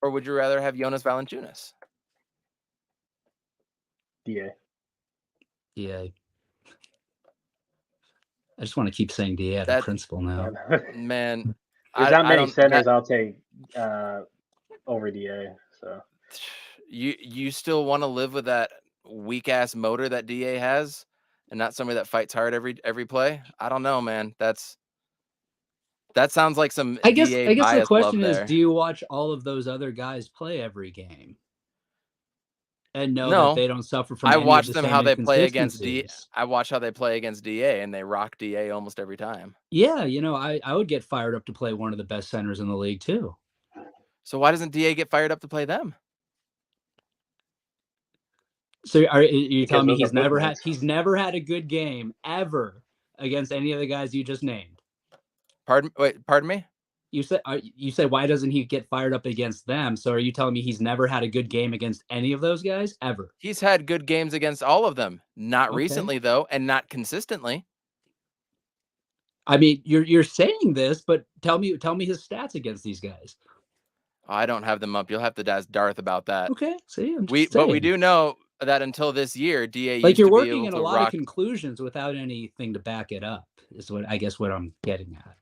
or would you rather have Jonas Valanciunas? DA. DA. I just want to keep saying DA out of principle now. Man, there's not many centers I'll take over DA. So you still want to live with that weak ass motor that DA has, and not somebody that fights hard every play? I don't know, man. That sounds like some I guess DA the question is, there. do you watch all of those other guys play every game? And know that they don't suffer from. I watch them how they play against DA. I watch how they play against DA, and they rock DA almost every time. Yeah, I would get fired up to play one of the best centers in the league too. So why doesn't DA get fired up to play them? So are you telling me he's never had a good game ever against any of the guys you just named? Pardon me? You said why doesn't he get fired up against them? So are you telling me he's never had a good game against any of those guys ever? He's had good games against all of them. Not recently though, and not consistently. I mean, you're saying this, but tell me his stats against these guys. I don't have them up. You'll have to ask Darth about that. Okay, see, but we do know that until this year, DA like used you're to working be able in to a lot rock... of conclusions without anything to back it up. Is what I'm getting at.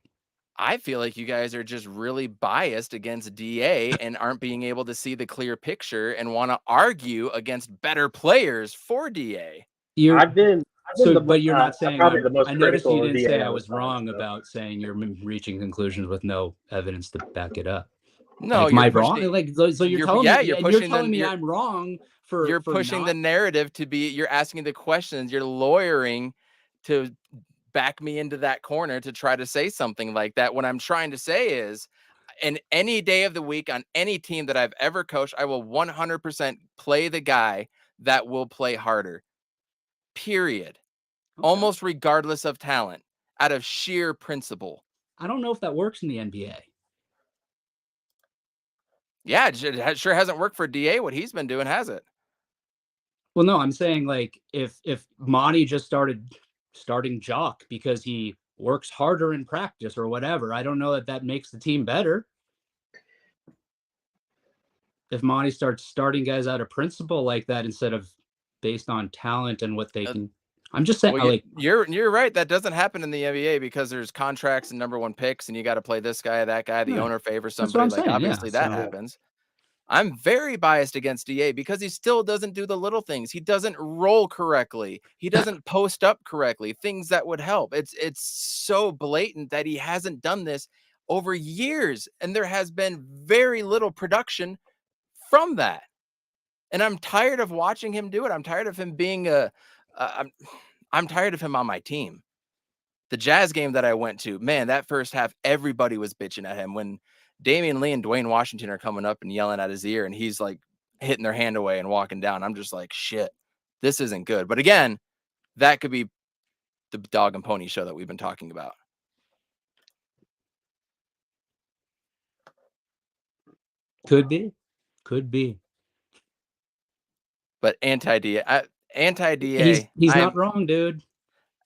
I feel like you guys are just really biased against DA and aren't being able to see the clear picture and want to argue against better players for DA. But you're not saying probably the most I noticed you didn't DA say I was wrong about saying you're reaching conclusions with no evidence to back it up. No, am I wrong? So you're telling me you're telling me I'm wrong for you're pushing the narrative to be. You're asking the questions. You're lawyering to back me into that corner to try to say something like that. What I'm trying to say is, in any day of the week on any team that I've ever coached, I will 100% play the guy that will play harder. Period. Okay. Almost regardless of talent, out of sheer principle. I don't know if that works in the NBA. Yeah, it sure hasn't worked for DA what he's been doing, has it? Well, no, I'm saying like if Monty just starting Jock because he works harder in practice or whatever, I don't know that makes the team better. If Monty starts starting guys out of principle like that instead of based on talent and what they can, I'm just saying. Well, you're right. That doesn't happen in the NBA because there's contracts and number one picks, and you got to play this guy, that guy. The owner favors somebody. Like obviously that happens. I'm very biased against DA because he still doesn't do the little things. He doesn't roll correctly. He doesn't post up correctly. Things that would help. It's so blatant that he hasn't done this over years, and there has been very little production from that. And I'm tired of watching him do it. I'm tired of him being a I'm tired of him on my team. The Jazz game that I went to, man, that first half, everybody was bitching at him when Damian Lee and Dwayne Washington are coming up and yelling at his ear, and he's like hitting their hand away and walking down. I'm just like, shit, this isn't good. But again, that could be the dog and pony show that we've been talking about. Could be. But anti-DA, He's not wrong, dude.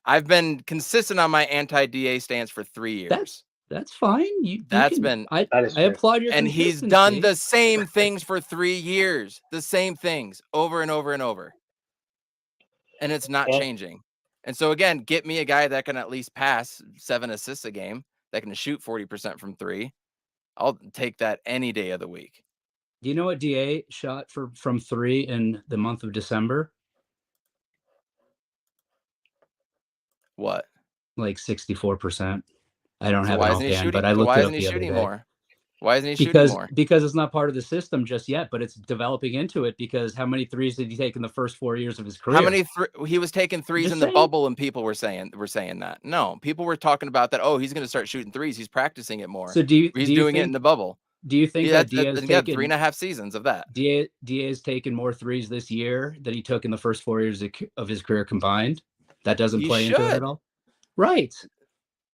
I've been consistent on my anti-DA stance for 3 years. That's fine. I applaud your and he's done the same things for 3 years, the same things over and over and over. And it's not changing. And so again, get me a guy that can at least pass 7 assists a game, that can shoot 40% from 3. I'll take that any day of the week. Do you know what DA shot from 3 in the month of December? What? Like 64%. I don't have it offhand, but I looked why it isn't up he the other shooting day. more? Why isn't he shooting more? Because it's not part of the system just yet, but it's developing into it. Because how many threes did he take in the first 4 years of his career? How many he was taking threes in the bubble, and people were saying that. No, people were talking about that. Oh, he's going to start shooting threes. He's practicing it more. So he's doing it in the bubble. Do you think that Diaz taken 3.5 seasons of that? Diaz taken more threes this year than he took in the first 4 years of his career combined? That doesn't play into it at all? Right.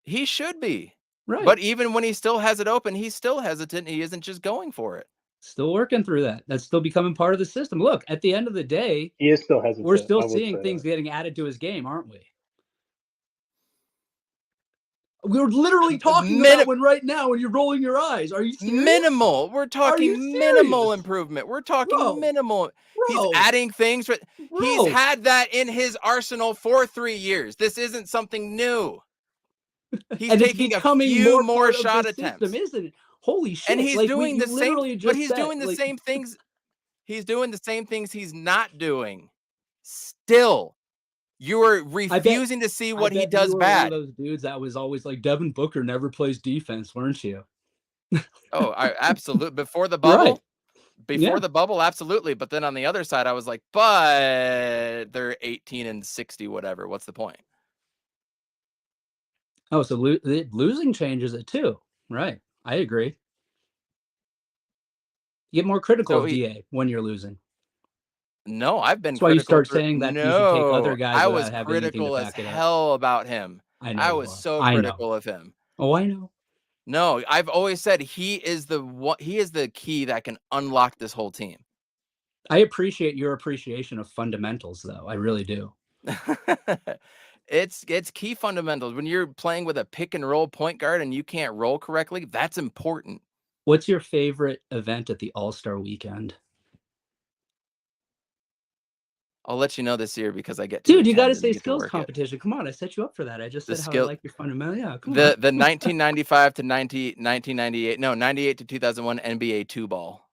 He should be. Right. But even when he still has it open, he's still hesitant. He isn't just going for it. Still working through that. That's still becoming part of the system. Look, at the end of the day, he is still hesitant. We're still seeing things getting added to his game, aren't we? We're literally talking about one right now, and you're rolling your eyes. Are you serious? Minimal. We're talking minimal improvement. We're talking minimal. He's adding things. He's had that in his arsenal for 3 years. This isn't something new. He's taking a few more shot attempts, isn't it? Holy shit! And he's doing the same. But he's doing the same things. He's doing the same things he's not doing. Still. You are refusing to see what he does bad. One of those dudes that was always like, Devin Booker never plays defense, weren't you? Oh, absolutely. Before the bubble, the bubble, absolutely. But then on the other side, I was like, but they're 18 and 60, whatever. What's the point? Oh, so losing changes it too, right? I agree. You get more critical of DA when you're losing. No, I've been. That's why you start saying that you should take other guys. I was critical as hell about him. I was so critical of him. Oh, I know. No, I've always said he is the key that can unlock this whole team. I appreciate your appreciation of fundamentals, though. I really do. It's key fundamentals. When you're playing with a pick and roll point guard and you can't roll correctly, that's important. What's your favorite event at the All-Star weekend? I'll let you know this year because I get to. Dude, you got to say skills competition. Come on, I set you up for that. I just said how I like your fundamental. Yeah, come on. The 1995 to 1998, no, 98 to 2001 NBA 2-ball.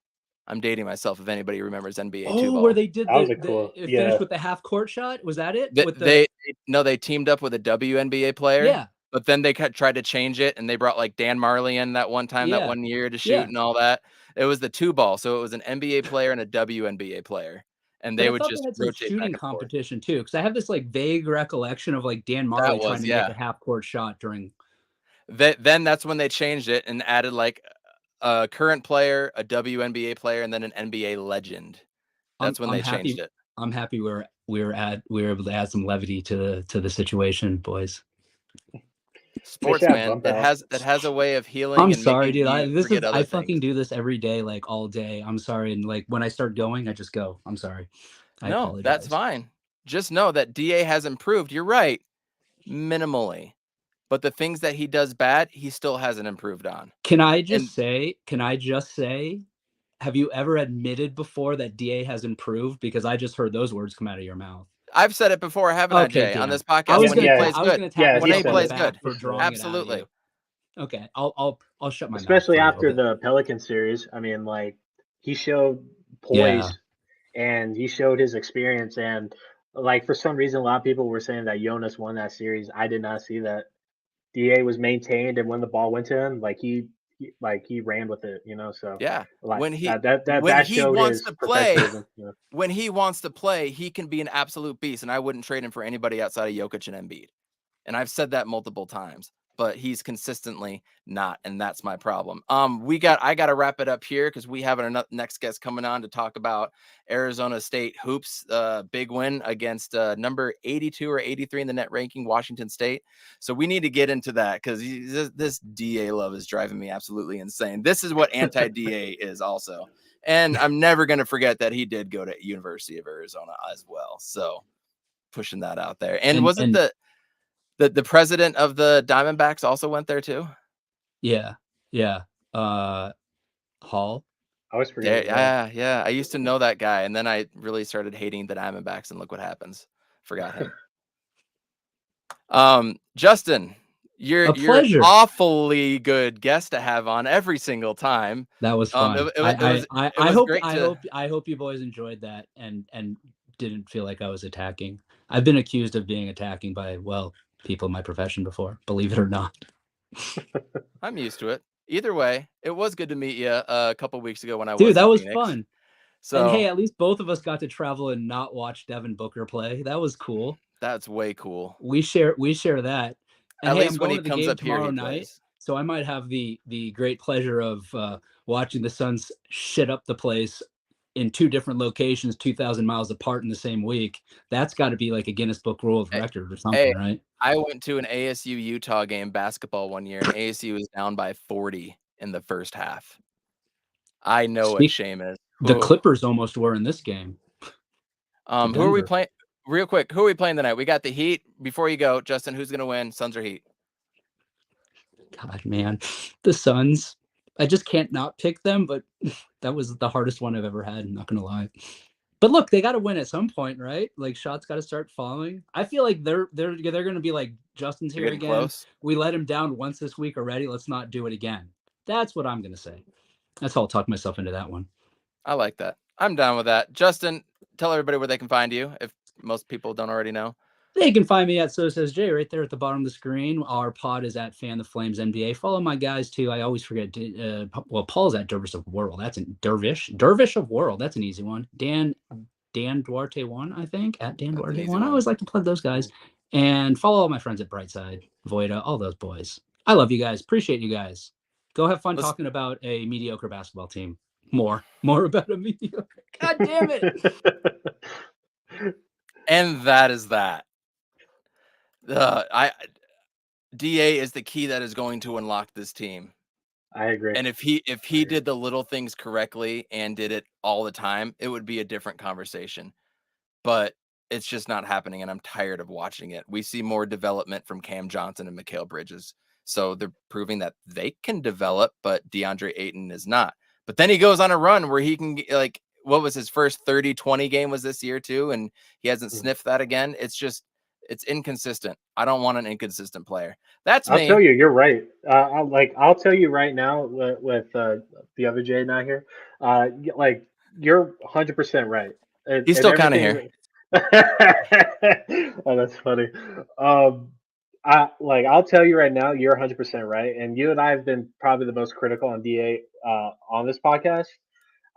I'm dating myself if anybody remembers NBA 2-ball. Where they did finish with the half court shot. Was that it? They teamed up with a WNBA player. Yeah. But then they tried to change it, and they brought like Dan Marley in that one time, that 1 year to shoot and all that. It was the 2-ball, so it was an NBA player and a WNBA player. And they would just rotate shooting competition too, because I have this like vague recollection of like Dan Marley trying to make a half court shot during. Then that's when they changed it and added like a current player, a WNBA player, and then an NBA legend. That's when they changed it. I'm happy we were able to add some levity to the situation, boys. Sports, man, it has a way of healing. I'm sorry, dude. I fucking do this every day, like all day. I'm sorry, and like when I start going, I just go. I'm sorry. I apologize. That's fine. Just know that DA has improved. You're right, minimally, but the things that he does bad, he still hasn't improved on. Can I just say? Have you ever admitted before that DA has improved? Because I just heard those words come out of your mouth. I've said it before, haven't I, Jay, on this podcast? When he plays good. When he plays good. Absolutely. Okay, I'll shut my mouth. Especially after the Pelican series. I mean, like, he showed poise and he showed his experience. And, like, for some reason, a lot of people were saying that Jonas won that series. I did not see that. DA was maintained, and when the ball went to him, like, he he ran with it, So Yeah. like When he when that he showed wants his to play, professionalism. when he wants to play, he can be an absolute beast, and I wouldn't trade him for anybody outside of Jokic and Embiid. And I've said that multiple times, but he's consistently not, and that's my problem. I got to wrap it up here because we have our next guest coming on to talk about Arizona State hoops, big win against number 82 or 83 in the net ranking, Washington State. So we need to get into that because this DA love is driving me absolutely insane. This is what anti-DA is also. And I'm never going to forget that he did go to University of Arizona as well. So pushing that out there. And wasn't the president of the Diamondbacks also went there too? Yeah. Hall. I always forget his name. Yeah. I used to know that guy, and then I really started hating the Diamondbacks, and look what happens. Forgot him. Justin, A you're pleasure. awfully good guest to have on every single time. That was fun. It I was hope great I hope you boys enjoyed that and didn't feel like I was attacking. I've been accused of being attacking by people in my profession before, believe it or not. I'm used to it. Either way, it was good to meet you a couple weeks ago when I Dude, was in that was Phoenix. fun. So, and hey, at least both of us got to travel and not watch Devin Booker play. That was cool. That's way cool. We share that. And At hey, least I'm when going he to the comes game up here, tomorrow he night, plays. so I might have the great pleasure of watching the Suns shit up the place in two different locations, 2,000 miles apart in the same week. That's got to be like a Guinness Book World Record or something, right? I went to an ASU Utah game basketball one year, and ASU was down by 40 in the first half. I know what shame is. The Clippers almost were in this game. Who are we playing? Real quick, who are we playing tonight? We got the Heat. Before you go, Justin, who's going to win? Suns or Heat? God, man, the Suns. I just can't not pick them, but that was the hardest one I've ever had. I'm not going to lie. But look, they got to win at some point, right? Like shots got to start falling. I feel like they're going to be like, Justin's here again. Close. We let him down once this week already. Let's not do it again. That's what I'm going to say. That's how I'll talk myself into that one. I like that. I'm down with that. Justin, tell everybody where they can find you if most people don't already know. They can find me at So Says Jay right there at the bottom of the screen. Our pod is at Fan the Flames NBA. Follow my guys too. I always forget. Paul's at Dervish of World. That's an Dervish of World. That's an easy one. Dan Duarte 1, I think, at Dan Duarte 1. I always like to plug those guys. And follow all my friends at Brightside, Voida, all those boys. I love you guys. Appreciate you guys. Go have fun talking about a mediocre basketball team. More about a mediocre. God damn it. And that is that. DA is the key that is going to unlock this team. I agree. And if he did the little things correctly and did it all the time, it would be a different conversation. But it's just not happening, and I'm tired of watching it. We see more development from Cam Johnson and Mikal Bridges. So they're proving that they can develop, but DeAndre Ayton is not. But then he goes on a run where he can, like, what was his first 30-20 game was this year too, and he hasn't sniffed that again. It's inconsistent. I don't want an inconsistent player. That's me. I'll tell you, you're right. I'll tell you right now with the other Jay not here. You're 100% right. He's still kind of here. Oh, that's funny. I'll tell you right now, you're 100% right, and you and I have been probably the most critical on DA on this podcast.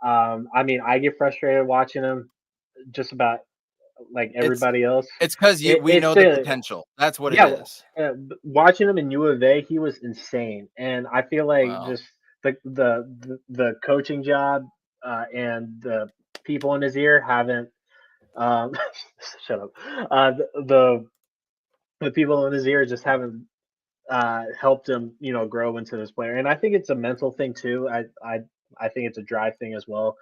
I mean, I get frustrated watching him, just about like everybody else. It's because we know the potential. That's what it is. Watching him in U of A, he was insane, and I feel like just the coaching job and the people in his ear haven't. Shut up. The people in his ear just haven't helped him, grow into this player. And I think it's a mental thing too. I think it's a drive thing as well.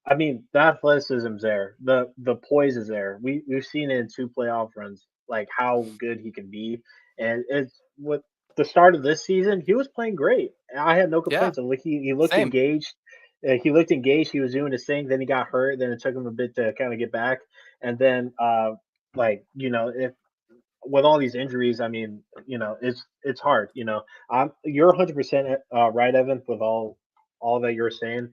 I mean, the athleticism's there, the poise is there. We've seen it in 2 playoff runs, like how good he can be. And it's with the start of this season, he was playing great. I had no complaints. He looked engaged. He looked engaged. He was doing his thing. Then he got hurt. Then it took him a bit to kind of get back. And then, if with all these injuries, I mean, it's hard. You're 100% right, Evan, with all that you're saying.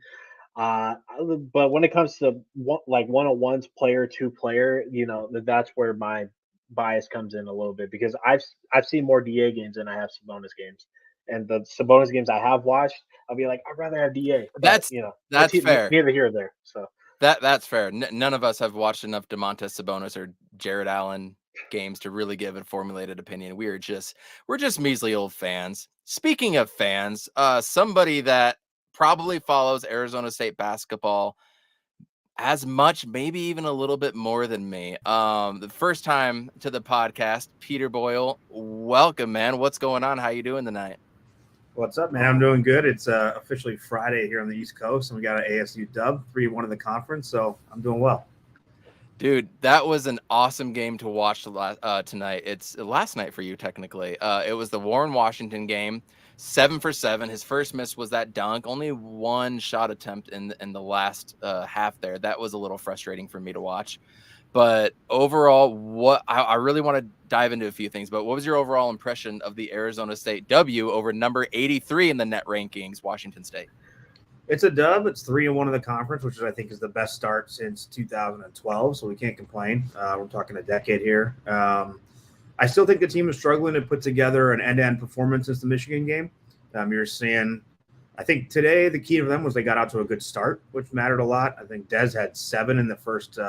But when it comes to one-on-ones, player to player, that's where my bias comes in a little bit, because I've seen more DA games than I have Sabonis games, And the Sabonis games I have watched, I'll be like, I'd rather have DA. But That's that's fair. neither here or there. So That's fair. None of us have watched enough DeMontis Sabonis or Jared Allen games to really give a formulated opinion. We're just measly old fans. Speaking of fans, somebody that probably follows Arizona State basketball as much, maybe even a little bit more than me. The first time to the podcast, Peter Boyle. Welcome, man. What's going on? How you doing tonight? What's up, man? I'm doing good. It's officially Friday here on the East Coast, and we got an ASU dub, 3-1 in the conference, so I'm doing well. Dude, that was an awesome game to watch tonight. It's last night for you, technically. It was the Warren Washington game, 7 for 7. His first miss was that dunk. Only one shot attempt in the last half there. That was a little frustrating for me to watch. But overall, what I really want to dive into a few things. But what was your overall impression of the Arizona State W over number 83 in the net rankings, Washington State? It's a dub. It's 3-1 in the conference, which I think is the best start since 2012. So we can't complain. We're talking a decade here. I still think the team is struggling to put together an end-to-end performance since the Michigan game. You're seeing, I think today the key to them was they got out to a good start, which mattered a lot. I think Dez had 7 in the first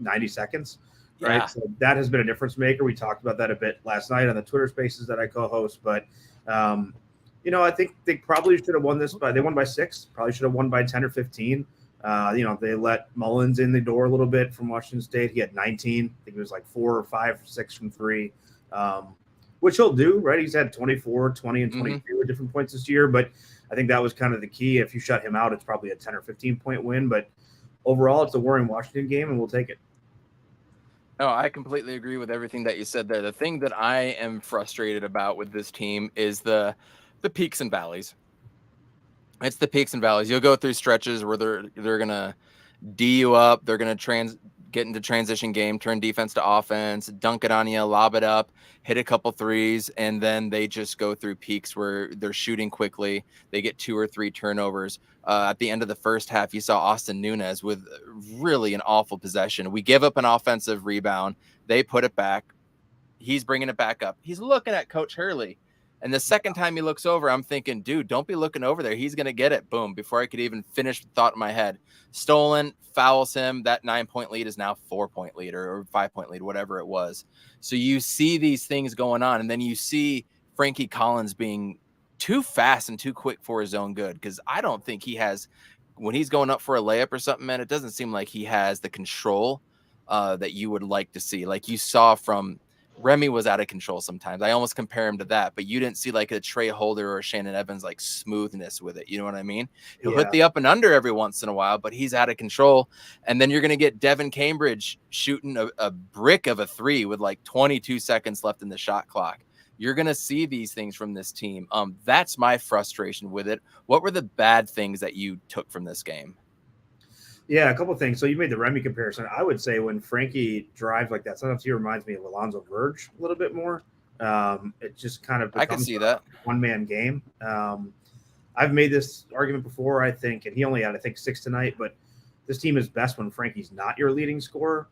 90 seconds. Right. Yeah. So that has been a difference maker. We talked about that a bit last night on the Twitter Spaces that I co-host, but I think they probably should have won this they won by 6, probably should have won by 10 or 15. They let Mullins in the door a little bit from Washington State. He had 19. I think it was like 4 or 5 or 6 from 3, which he'll do, right? He's had 24, 20, and 22 at different points this year, but I think that was kind of the key. If you shut him out, it's probably a 10 or 15-point win, but overall, it's a Warren Washington game, and we'll take it. No, I completely agree with everything that you said there. The thing that I am frustrated about with this team is the peaks and valleys. It's the peaks and valleys. You'll go through stretches where they're gonna D you up, they're gonna get into transition game, turn defense to offense, dunk it on you, lob it up, hit a couple threes, and then they just go through peaks where they're shooting quickly. They get 2 or 3 turnovers. At the end of the first half, you saw Austin Nunez with really an awful possession. We give up an offensive rebound. They put it back. He's bringing it back up. He's looking at Coach Hurley. And the second time he looks over, I'm thinking, dude, don't be looking over there. He's going to get it. Boom. Before I could even finish the thought in my head. Stolen, fouls him. That 9-point lead is now 4-point lead or 5-point lead, whatever it was. So you see these things going on. And then you see Frankie Collins being too fast and too quick for his own good. Because I don't think he has, when he's going up for a layup or something, man, it doesn't seem like he has the control that you would like to see. Like you saw from Remy was out of control sometimes. I almost compare him to that, but you didn't see like a Trey Holder or Shannon Evans like smoothness with it. You know what I mean? He'll hit the up and under every once in a while, but he's out of control. And then you're going to get Devin Cambridge shooting a brick of a 3 with like 22 seconds left in the shot clock. You're going to see these things from this team. That's my frustration with it. What were the bad things that you took from this game? Yeah, a couple of things. So you made the Remy comparison. I would say when Frankie drives like that, sometimes he reminds me of Alonzo Verge a little bit more. It just kind of I can see that one-man game. I've made this argument before, I think, and he only had, I think, 6 tonight, but this team is best when Frankie's not your leading scorer.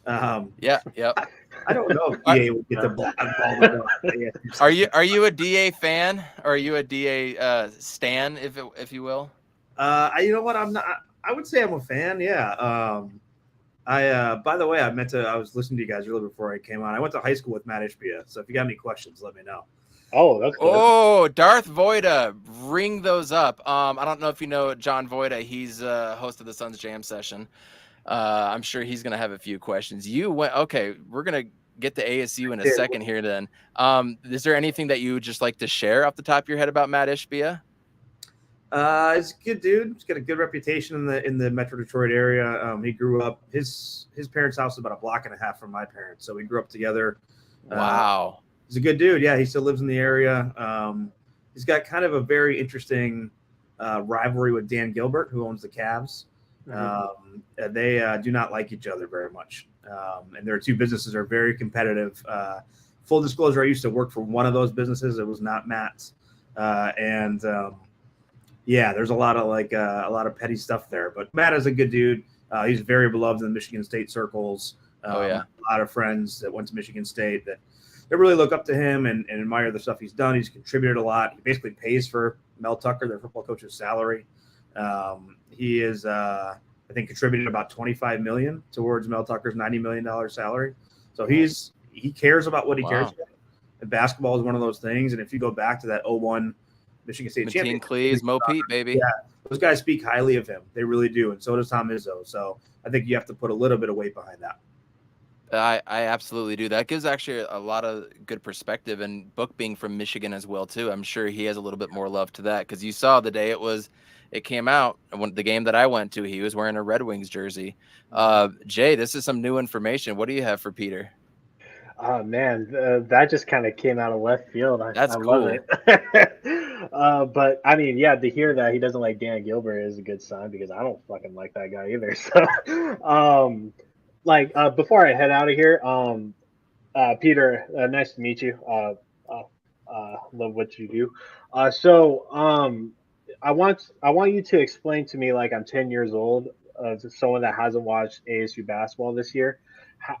Yeah. I don't know if DA would get the ball. Are you a DA fan, or are you a DA stan, if you will? You know what? I'm not. I would say I'm a fan. Yeah. By the way, I was listening to you guys earlier before I came on. I went to high school with Matt Ishbia. So if you got any questions, let me know. Oh, that's good. Oh, Darth Voida, ring those up. I don't know if you know John Voida. He's host of the Suns Jam session. I'm sure he's going to have a few questions. Okay, we're going to get to ASU in a second here then. Is there anything that you would just like to share off the top of your head about Matt Ishbia? He's a good dude. He's got a good reputation in the Metro Detroit area. He grew up. His parents' house is about a block and a half from my parents, so we grew up together. Wow, he's a good dude. Yeah, he still lives in the area. He's got kind of a very interesting rivalry with Dan Gilbert, who owns the Cavs. They do not like each other very much, and their two businesses are very competitive. Full disclosure: I used to work for one of those businesses. It was not Matt's, yeah, there's a lot of petty stuff there. But Matt is a good dude. He's very beloved in the Michigan State circles. Oh yeah, a lot of friends that went to Michigan State that they really look up to him and admire the stuff he's done. He's contributed a lot. He basically pays for Mel Tucker, their football coach's salary. He is, I think, contributed about $25 million towards Mel Tucker's $90 million salary. So he cares about what he cares about. And basketball is one of those things. And if you go back to that 0-1 Michigan State championship, Cleese, Mo Pete, baby. Yeah, those guys speak highly of him. They really do. And so does Tom Izzo. So I think you have to put a little bit of weight behind that. I absolutely do. That gives actually a lot of good perspective, and Book being from Michigan as well too. I'm sure he has a little bit more love to that, because you saw the day it came out, the game that I went to, he was wearing a Red Wings jersey. Jay, this is some new information. What do you have for Peter? Oh man, that just kind of came out of left field. That's cool. Love it. But I mean, yeah, to hear that he doesn't like Dan Gilbert is a good sign, because I don't fucking like that guy either. So, before I head out of here, Peter, nice to meet you. Love what you do. I want you to explain to me, like I'm 10 years old, someone that hasn't watched ASU basketball this year.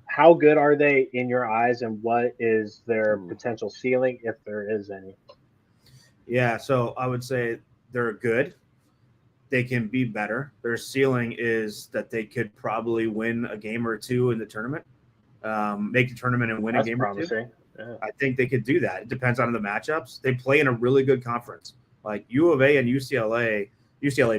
How good are they in your eyes, and what is their potential ceiling, if there is any? Yeah, so I would say they're good. They can be better. Their ceiling is that they could probably win a game or two in the tournament, make the tournament and win a game promising. or two. Yeah. I think they could do that. It depends on the matchups. They play in a really good conference. Like U of A and UCLA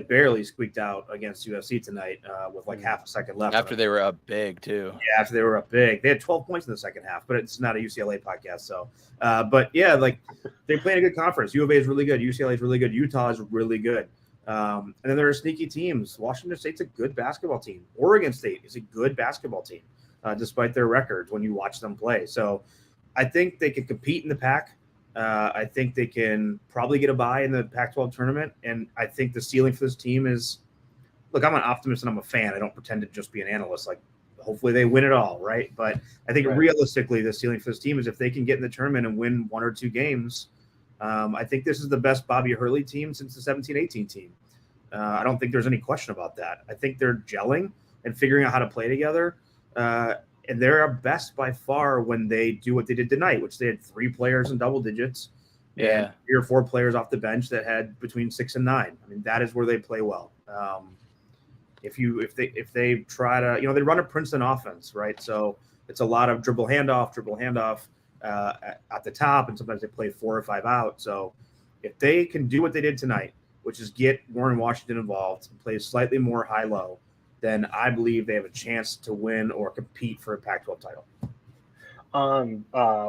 barely squeaked out against USC tonight with like half a second left. After they were up big too. Yeah, after they were up big. They had 12 points in the second half, but it's not a UCLA podcast. So, but yeah, like they play in a good conference. U of A is really good. UCLA is really good. Utah is really good. And then there are sneaky teams. Washington State's a good basketball team. Oregon State is a good basketball team, despite their records when you watch them play. So I think they can compete in the Pac. I think they can probably get a bye in the Pac-12 tournament. And I think the ceiling for this team is, look, I'm an optimist and I'm a fan. I don't pretend to just be an analyst. Like, hopefully they win it all, right? But I think realistically, the ceiling for this team is if they can get in the tournament and win one or two games, I think this is the best Bobby Hurley team since the 17-18 team. I don't think there's any question about that. I think they're gelling and figuring out how to play together. And they're best by far when they do what they did tonight, which they had 3 players in double digits. Yeah. And 3 or 4 players off the bench that had between 6 and 9. I mean, that is where they play well. If they try to, they run a Princeton offense, right? So it's a lot of dribble handoff at the top, and sometimes they play 4 or 5 out. So if they can do what they did tonight, which is get Warren Washington involved and play slightly more high-low, then I believe they have a chance to win or compete for a Pac-12 title.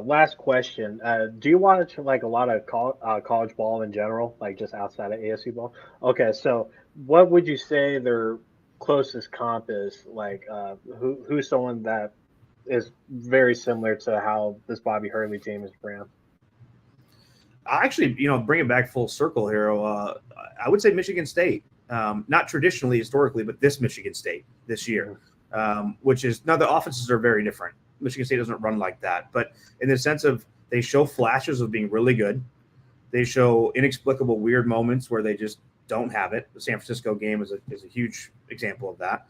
Last question. Do you watch like a lot of college ball in general, like just outside of ASU ball? Okay, so what would you say their closest comp is? Like, who's someone that is very similar to how this Bobby Hurley team is ran? I actually, bring it back full circle here. I would say Michigan State. Not traditionally, historically, but this Michigan State this year, which is now the offenses are very different. Michigan State doesn't run like that, but in the sense of they show flashes of being really good. They show inexplicable, weird moments where they just don't have it. The San Francisco game is a huge example of that.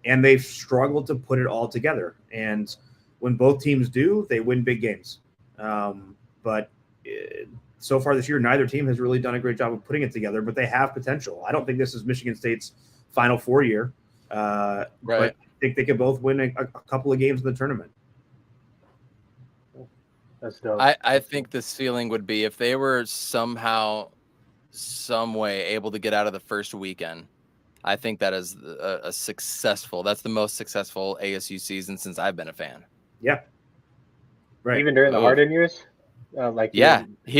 And they've struggled to put it all together. And when both teams do, they win big games. But so far this year, neither team has really done a great job of putting it together, but they have potential. I don't think this is Michigan State's Final Four year. Right. But I think they could both win a couple of games in the tournament. That's dope. I think the ceiling would be if they were somehow, some way able to get out of the first weekend. I think that is that's the most successful ASU season since I've been a fan. Yeah. Right. Even during the Harden years? He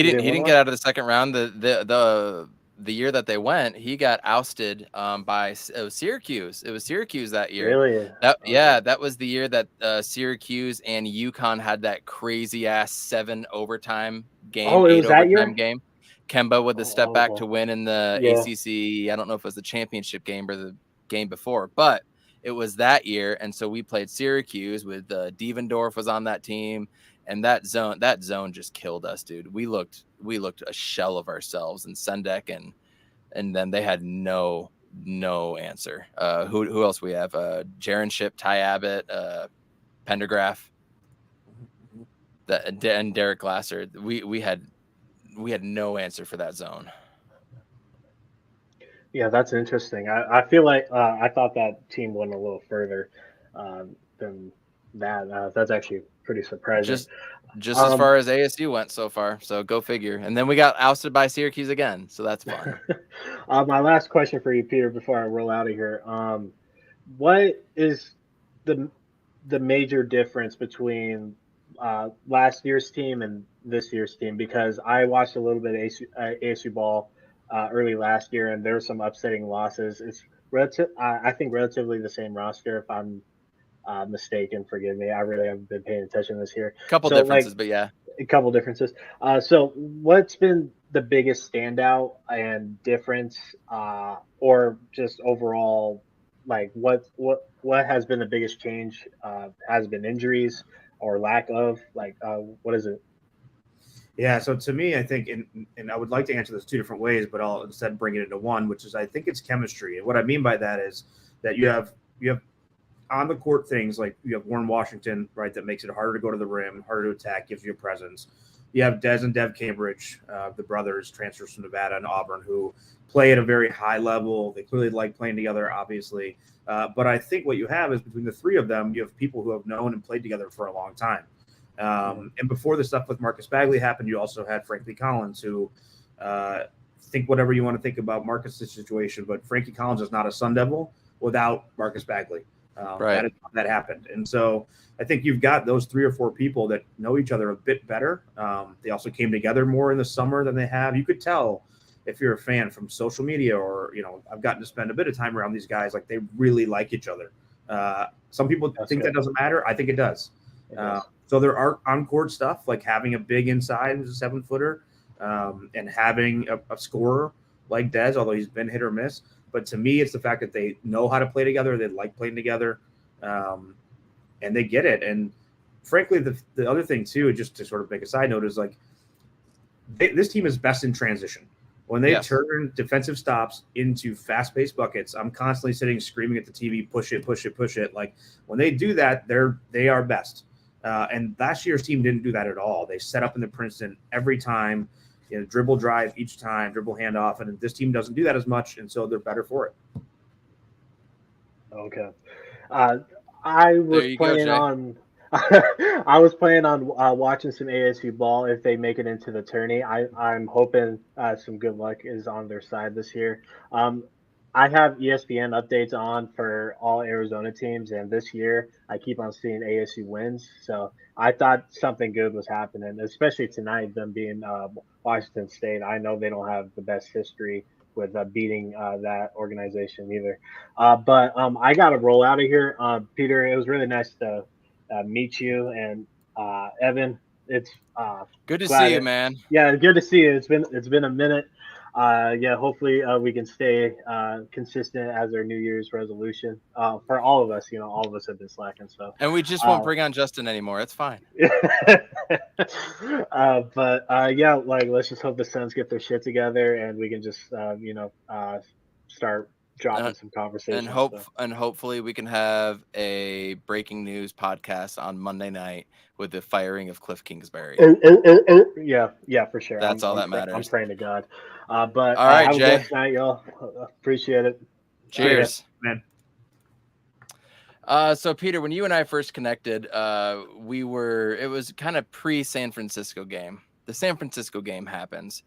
didn't get out of the second round. The year that they went, he got ousted by Syracuse. It was Syracuse that year. Really? That was the year that Syracuse and UConn had that crazy ass 7 overtime game. Oh, it was that year? Game. Kemba with the step back to win in the ACC. I don't know if it was the championship game or the game before, but it was that year. And so we played Syracuse with Devendorf was on that team. And that zone just killed us, dude. We looked a shell of ourselves, and Sendek and then they had no answer. Who else we have? Jaron Ship, Ty Abbott, Pendergraph. and Derek Glasser, we had no answer for that zone. Yeah, that's interesting. I feel like I thought that team went a little further than that. That's actually pretty surprising. Just as Um, far as ASU went so far. So go figure. And then we got ousted by Syracuse again. So that's fun. my last question for you, Peter, before I roll out of here. What is the the major difference between last year's team and this year's team? Because I watched a little bit of ASU ball early last year, and there were some upsetting losses. It's I think relatively the same roster. If I'm mistaken, forgive me. I really haven't been paying attention this year. Couple So like differences, but yeah. a couple differences. So what's been the biggest standout and difference, or just overall, like what has been the biggest change? Has it been injuries or lack of? Like, what is it? Yeah, so to me, I think, and I would like to answer this two different ways, but I'll instead bring it into one, which is I think it's chemistry. And what I mean by that is that you have on the court things like you have Warren Washington, right, that makes it harder to go to the rim, harder to attack, gives you a presence. You have Des and Dev Cambridge, the brothers, transfers from Nevada and Auburn, who play at a very high level. They clearly like playing together, obviously. But I think what you have is between the three of them, you have people who have known and played together for a long time. And before the stuff with Marcus Bagley happened, you also had Frankie Collins, who think whatever you want to think about Marcus' situation, but Frankie Collins is not a Sun Devil without Marcus Bagley. Right. That happened. And so I think you've got those three or four people that know each other a bit better. They also came together more in the summer than they have. You could tell if you're a fan from social media or, I've gotten to spend a bit of time around these guys, like they really like each other. Some people think that doesn't matter. I think it does. So there are on-court stuff like having a big inside who's a 7-footer and having a scorer like Dez, although he's been hit or miss. But to me, it's the fact that they know how to play together. They like playing together, and they get it. And frankly, the other thing too, just to sort of make a side note, is like this team is best in transition. When they turn defensive stops into fast-paced buckets, I'm constantly sitting screaming at the TV, push it, push it, push it. Like when they do that, they are best. And last year's team didn't do that at all. They set up in the Princeton every time. Dribble drive each time, dribble handoff, and this team doesn't do that as much, and so they're better for it. Okay, I was planning on. I was planning on watching some ASU ball if they make it into the tourney. I'm hoping some good luck is on their side this year. I have ESPN updates on for all Arizona teams, and this year I keep on seeing ASU wins. So I thought something good was happening, especially tonight, them being Washington State. I know they don't have the best history with beating that organization either. But I got to roll out of here. Peter, it was really nice to meet you, and Evan, it's good to see you, man. Yeah, good to see you. It's been a minute. Hopefully we can stay consistent as our New Year's resolution for all of us. All of us have been slacking. So, and we just won't bring on Justin anymore. It's fine. Let's just hope the Suns get their shit together and we can just start dropping some conversations. And hopefully we can have a breaking news podcast on Monday night with the firing of Cliff Kingsbury. Yeah, for sure. That's all that matters. I'm praying to God. But all right, have Jay. a blessed night, y'all. Appreciate it. Cheers, man. So Peter, when you and I first connected, it was kind of pre-San Francisco game. The San Francisco game happens.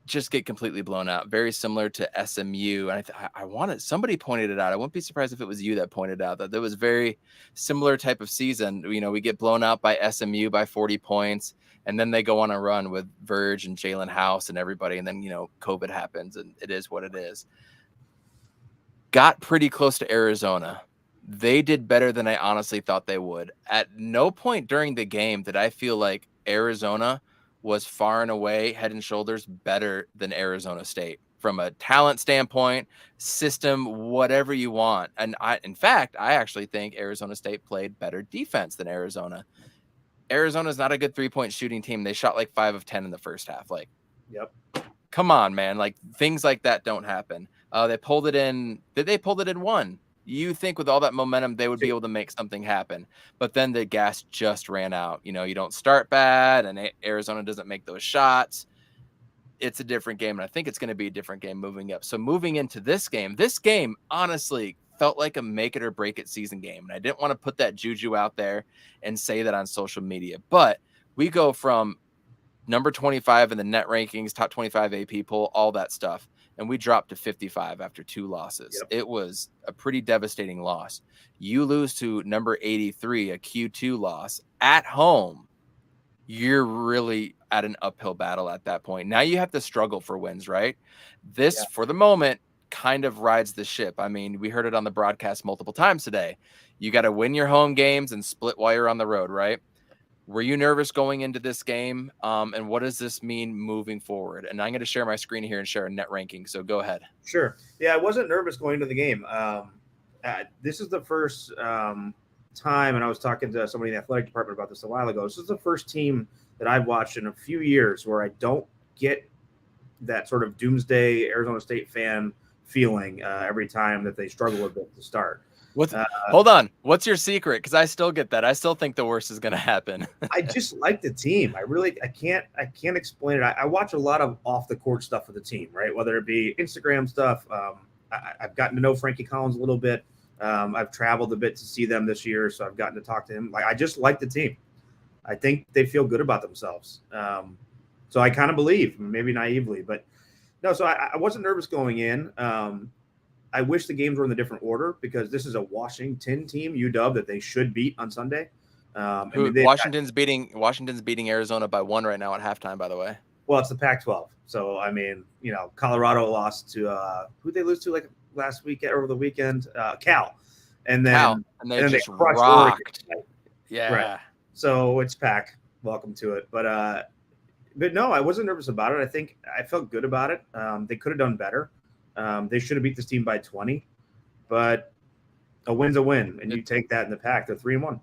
Just get completely blown out. Very similar to SMU. And somebody pointed it out. I wouldn't be surprised if it was you that pointed out that there was very similar type of season. We get blown out by SMU by 40 points. And then they go on a run with Verge and Jalen House and everybody. And then, COVID happens and it is what it is. Got pretty close to Arizona. They did better than I honestly thought they would. At no point during the game did I feel like Arizona was far and away head and shoulders better than Arizona State from a talent standpoint, system, whatever you want. And I actually think Arizona State played better defense than Arizona. Arizona's not a good 3-point shooting team. They shot like 5 of 10 in the first half. Like, yep. Come on, man. Like things like that don't happen. They pulled it in. Did they pull it in one? You think with all that momentum, they would be able to make something happen. But then the gas just ran out. You know, you don't start bad, and Arizona doesn't make those shots. It's a different game, and I think it's going to be a different game moving up. So moving into this game honestly felt like a make it or break it season game. And I didn't want to put that juju out there and say that on social media. But we go from number 25 in the net rankings, top 25 AP poll, all that stuff. And we dropped to 55 after 2 losses. Yep. It was a pretty devastating loss. You lose to number 83, a Q2 loss at home. You're really at an uphill battle at that point. Now you have to struggle for wins, right? This, for the moment, kind of rides the ship. I mean, we heard it on the broadcast multiple times today. You got to win your home games and split while you're on the road, right? Were you nervous going into this game? And what does this mean moving forward? And I'm going to share my screen here and share a net ranking. So go ahead. Sure. Yeah, I wasn't nervous going into the game. This is the first time, and I was talking to somebody in the athletic department about this a while ago. This is the first team that I've watched in a few years where I don't get that sort of doomsday Arizona State fan feeling every time that they struggle a bit to start. Hold on. What's your secret? Because I still get that. I still think the worst is going to happen. I just like the team. I can't explain it. I watch a lot of off the court stuff with the team, right? Whether it be Instagram stuff. I've gotten to know Frankie Collins a little bit. I've traveled a bit to see them this year, so I've gotten to talk to him. I just like the team. I think they feel good about themselves. So I kind of believe, maybe naively, but no. So I wasn't nervous going in. I wish the games were in a different order because this is a Washington team, UW, that they should beat on Sunday. Washington's beating Arizona by 1 right now at halftime, by the way. Well, it's the Pac-12. So, I mean, Colorado lost to who they lose to last weekend or over the weekend? Cal. And then they just rocked. Yeah. Right. So it's Pac. Welcome to it. But no, I wasn't nervous about it. I think I felt good about it. They could have done better. They should have beat this team by 20, but a win's a win, and you take that in the Pac. They're 3-1.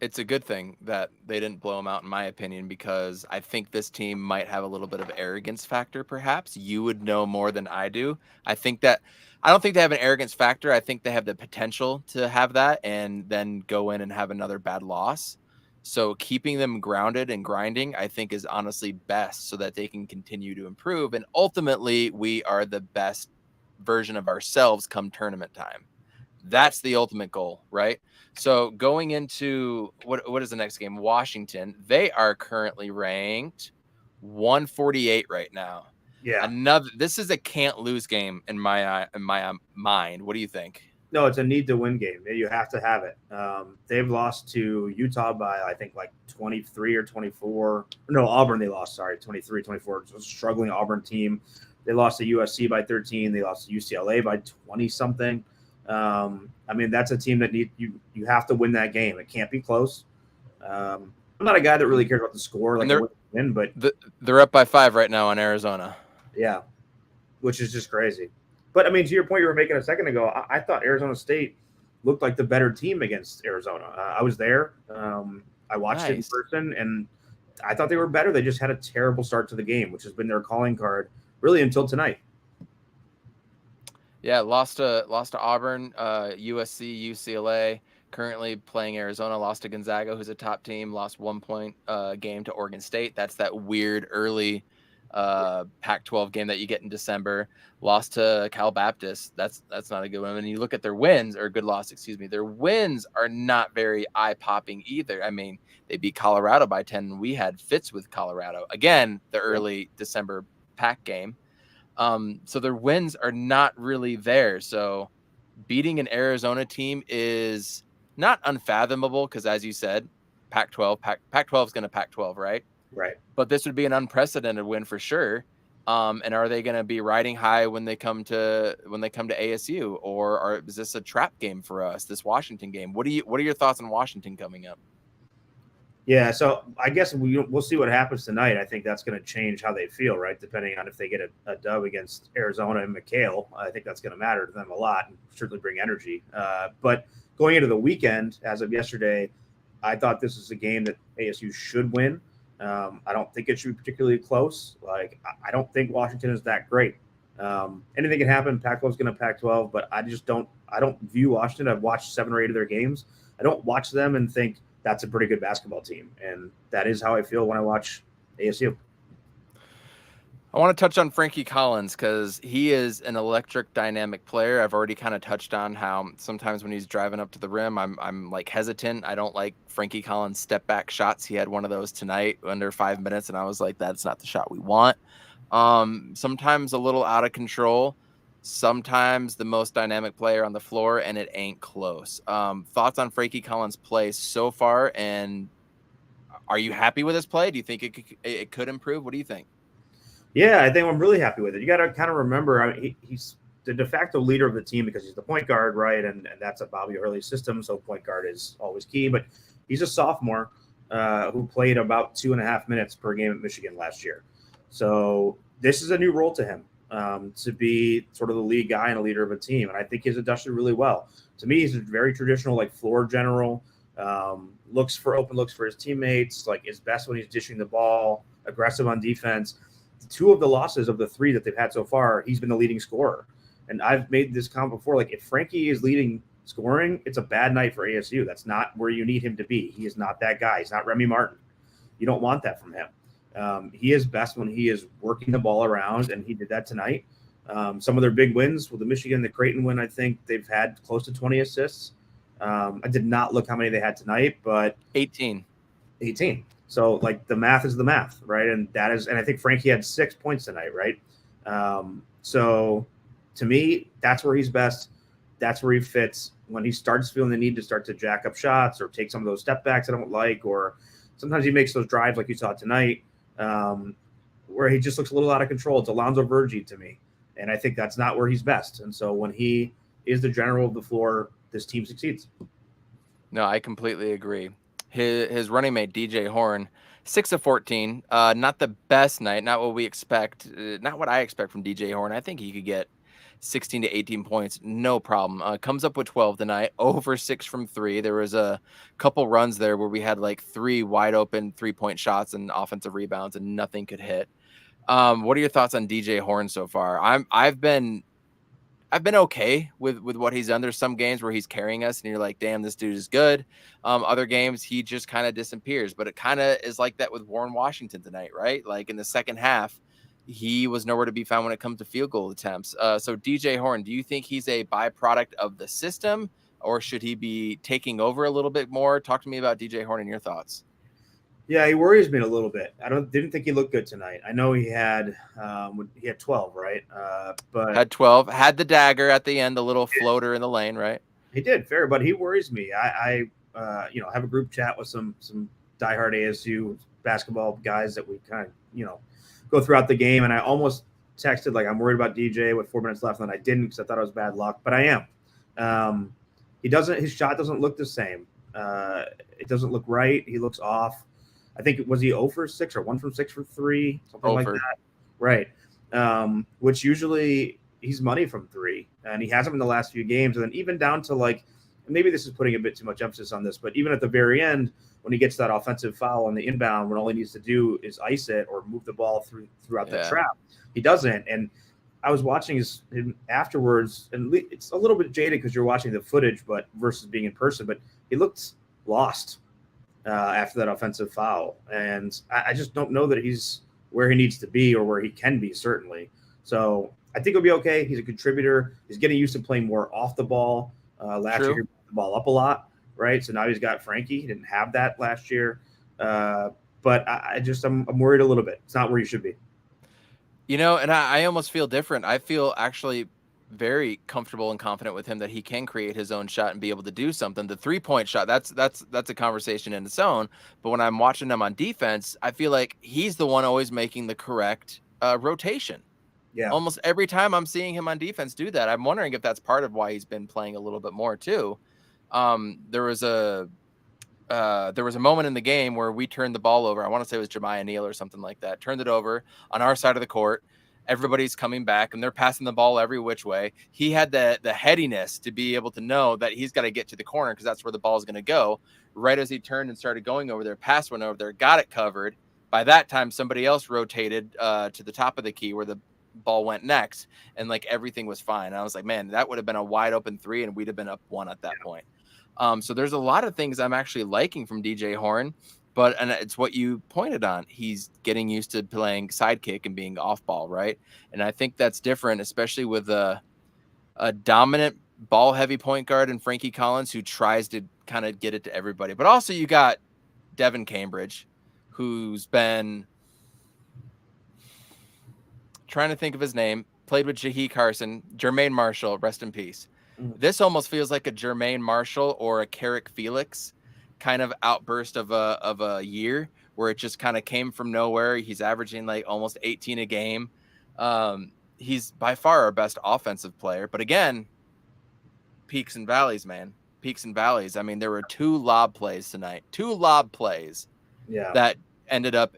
It's a good thing that they didn't blow them out, in my opinion, because I think this team might have a little bit of arrogance factor. Perhaps you would know more than I do. I don't think they have an arrogance factor. I think they have the potential to have that, and then go in and have another bad loss. So keeping them grounded and grinding, I think, is honestly best so that they can continue to improve. And ultimately, we are the best version of ourselves come tournament time. That's the ultimate goal, right? So going into what is the next game? Washington. They are currently ranked 148 right now. Yeah. This is a can't lose game in my mind. What do you think? No, it's a need to win game. You have to have it. They've lost to Utah by, I think, 23 or 24. No, Auburn they lost, 23, 24. It's a struggling Auburn team. They lost to USC by 13. They lost to UCLA by 20-something. I mean, that's a team that you have to win that game. It can't be close. I'm not a guy that really cares about the score, but they're up by 5 right now on Arizona. Yeah, which is just crazy. But, I mean, to your point you were making a second ago, I thought Arizona State looked like the better team against Arizona. I was there. I watched it in person, and I thought they were better. They just had a terrible start to the game, which has been their calling card really until tonight. Yeah, lost to Auburn, USC, UCLA. Currently playing Arizona. Lost to Gonzaga, who's a top team. Lost 1 point game to Oregon State. That's that weird early Pac-12 game that you get in December. Lost to Cal Baptist. That's not a good one. And you look at their wins, or good loss, excuse me. Their wins are not very eye-popping either. I mean, they beat Colorado by 10. We had fits with Colorado. Again, the early December Pac game. So their wins are not really there. So beating an Arizona team is not unfathomable because, as you said, Pac-12 is going to Pac-12, right? Right. But this would be an unprecedented win for sure. And are they going to be riding high when they come to ASU, or is this a trap game for us? This Washington game. What are your thoughts on Washington coming up? Yeah, so I guess we'll see what happens tonight. I think that's going to change how they feel, right? Depending on if they get a dub against Arizona and McHale, I think that's going to matter to them a lot and certainly bring energy. But going into the weekend, as of yesterday, I thought this is a game that ASU should win. I don't think it should be particularly close. I don't think Washington is that great. Anything can happen. Pac-12 is going to Pac-12, but I don't view Washington. I've watched 7 or 8 of their games. I don't watch them and think that's a pretty good basketball team. And that is how I feel when I watch ASU. I want to touch on Frankie Collins because he is an electric, dynamic player. I've already kind of touched on how sometimes when he's driving up to the rim, I'm like hesitant. I don't like Frankie Collins step back shots. He had one of those tonight under 5 minutes, and I was like, that's not the shot we want. Sometimes a little out of control. Sometimes the most dynamic player on the floor, and it ain't close. Thoughts on Frankie Collins' play so far, and are you happy with his play? Do you think it could improve? What do you think? Yeah, I think I'm really happy with it. You got to kind of remember, he's the de facto leader of the team because he's the point guard, right? And that's a Bobby Hurley system, so point guard is always key. But he's a sophomore who played about 2.5 minutes per game at Michigan last year. So this is a new role to him, to be sort of the lead guy and a leader of a team. And I think he's adjusted really well. To me, he's a very traditional, like, floor general, looks for open looks for his teammates, like, is best when he's dishing the ball, aggressive on defense. 2 of the losses of the 3 that they've had so far, he's been the leading scorer. And I've made this comment before, like, if Frankie is leading scoring, it's a bad night for ASU. That's not where you need him to be. He is not that guy. He's not Remy Martin. You don't want that from him. He is best when he is working the ball around, and he did that tonight. Some of their big wins with the Michigan, the Creighton win, I think they've had close to 20 assists. I did not look how many they had tonight, but 18. So, like, the math is the math, right? And I think Frankie had 6 points tonight, right? So to me, that's where he's best. That's where he fits. When he starts feeling the need to start to jack up shots or take some of those step backs I don't like, or sometimes he makes those drives like you saw tonight, where he just looks a little out of control. It's Alonzo Vergy to me. And I think that's not where he's best. And so when he is the general of the floor, this team succeeds. No, I completely agree. His running mate, DJ Horn, 6 of 14. Not the best night, not what we expect, not what I expect from DJ Horn. I think he could get 16 to 18 points, no problem. Comes up with 12 tonight, over 6 from 3. There was a couple runs there where we had like 3 wide open 3-point shots and offensive rebounds, and nothing could hit. What are your thoughts on DJ Horn so far? I've been okay with what he's done. There's some games where he's carrying us and you're like, damn, this dude is good. Other games he just kind of disappears, but it kind of is like that with Warren Washington tonight, right? Like in the second half, he was nowhere to be found when it comes to field goal attempts. So DJ Horn, do you think he's a byproduct of the system, or should he be taking over a little bit more? Talk to me about DJ Horn and your thoughts. Yeah, he worries me a little bit. Didn't think he looked good tonight. I know he had 12, right? But had 12, had the dagger at the end, the little floater in the lane, right? He did, fair, but he worries me. I have a group chat with some diehard ASU basketball guys that we kind of go throughout the game, and I almost texted like, I'm worried about DJ with 4 minutes left, and I didn't because I thought it was bad luck, but I am. His shot doesn't look the same. It doesn't look right. He looks off. I think was he 0 for 6 or 1 from 6 for 3, something like that. Right. Which usually he's money from 3, and he hasn't in the last few games. And then even down to, like, maybe this is putting a bit too much emphasis on this, but even at the very end, when he gets that offensive foul on the inbound, when all he needs to do is ice it or move the ball throughout the trap, he doesn't. And I was watching him afterwards, and it's a little bit jaded because you're watching the footage, but versus being in person, but he looked lost after that offensive foul. And I just don't know that he's where he needs to be or where he can be, certainly. So I think he'll be okay. He's a contributor. He's getting used to playing more off the ball. Last year, he put the ball up a lot, right? So now he's got Frankie. He didn't have that last year. But I'm worried a little bit. It's not where you should be. And I almost feel different. I feel actually very comfortable and confident with him that he can create his own shot and be able to do something. The 3-point shot, that's a conversation in its own. But when I'm watching him on defense, I feel like he's the one always making the correct rotation. Yeah. Almost every time I'm seeing him on defense do that. I'm wondering if that's part of why he's been playing a little bit more too. There was a moment in the game where we turned the ball over. I want to say it was Jemiah Neal or something like that. Turned it over on our side of the court. Everybody's coming back and they're passing the ball every which way. He had the headiness to be able to know that he's got to get to the corner because that's where the ball is going to go. Right as he turned and started going over there, pass went over there, got it covered. By that time, somebody else rotated to the top of the key where the ball went next, and like everything was fine. And I was like, man, that would have been a wide open 3 and we'd have been up 1 at that point. So there's a lot of things I'm actually liking from DJ Horn, and it's what you pointed on. He's getting used to playing sidekick and being off ball, right? And I think that's different, especially with a dominant ball heavy point guard and Frankie Collins, who tries to kind of get it to everybody. But also you got Devin Cambridge, who's been trying to think of his name, played with Jahi Carson, Jermaine Marshall, rest in peace. This almost feels like a Jermaine Marshall or a Carrick Felix kind of outburst of a year, where it just kind of came from nowhere. He's averaging like almost 18 a game. He's by far our best offensive player, but again, peaks and valleys, man. Peaks and valleys. I mean, there were 2 lob plays tonight, that ended up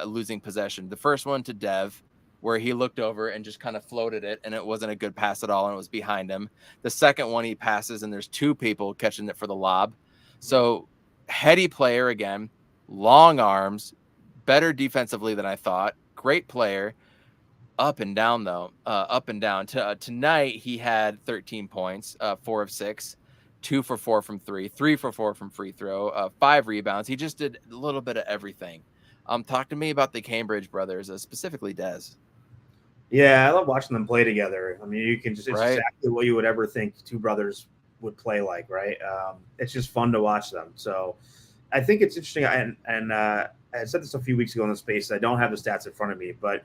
losing possession. The first one to Dev, where he looked over and just kind of floated it, and it wasn't a good pass at all, and it was behind him. The second one he passes, and there's 2 people catching it for the lob. So heady player again, long arms, better defensively than I thought. Great player. Up and down, though. Up and down. Tonight, he had 13 points, 4 of 6, 2 for 4 from 3, 3 for 4 from free throw, 5 rebounds. He just did a little bit of everything. Talk to me about the Cambridge brothers, specifically Dez. Yeah, I love watching them play together. I mean, you can just, it's Right. exactly what you would ever think 2 brothers would play like, right? It's just fun to watch them. So I think it's interesting. And I said this a few weeks ago in the space. I don't have the stats in front of me, but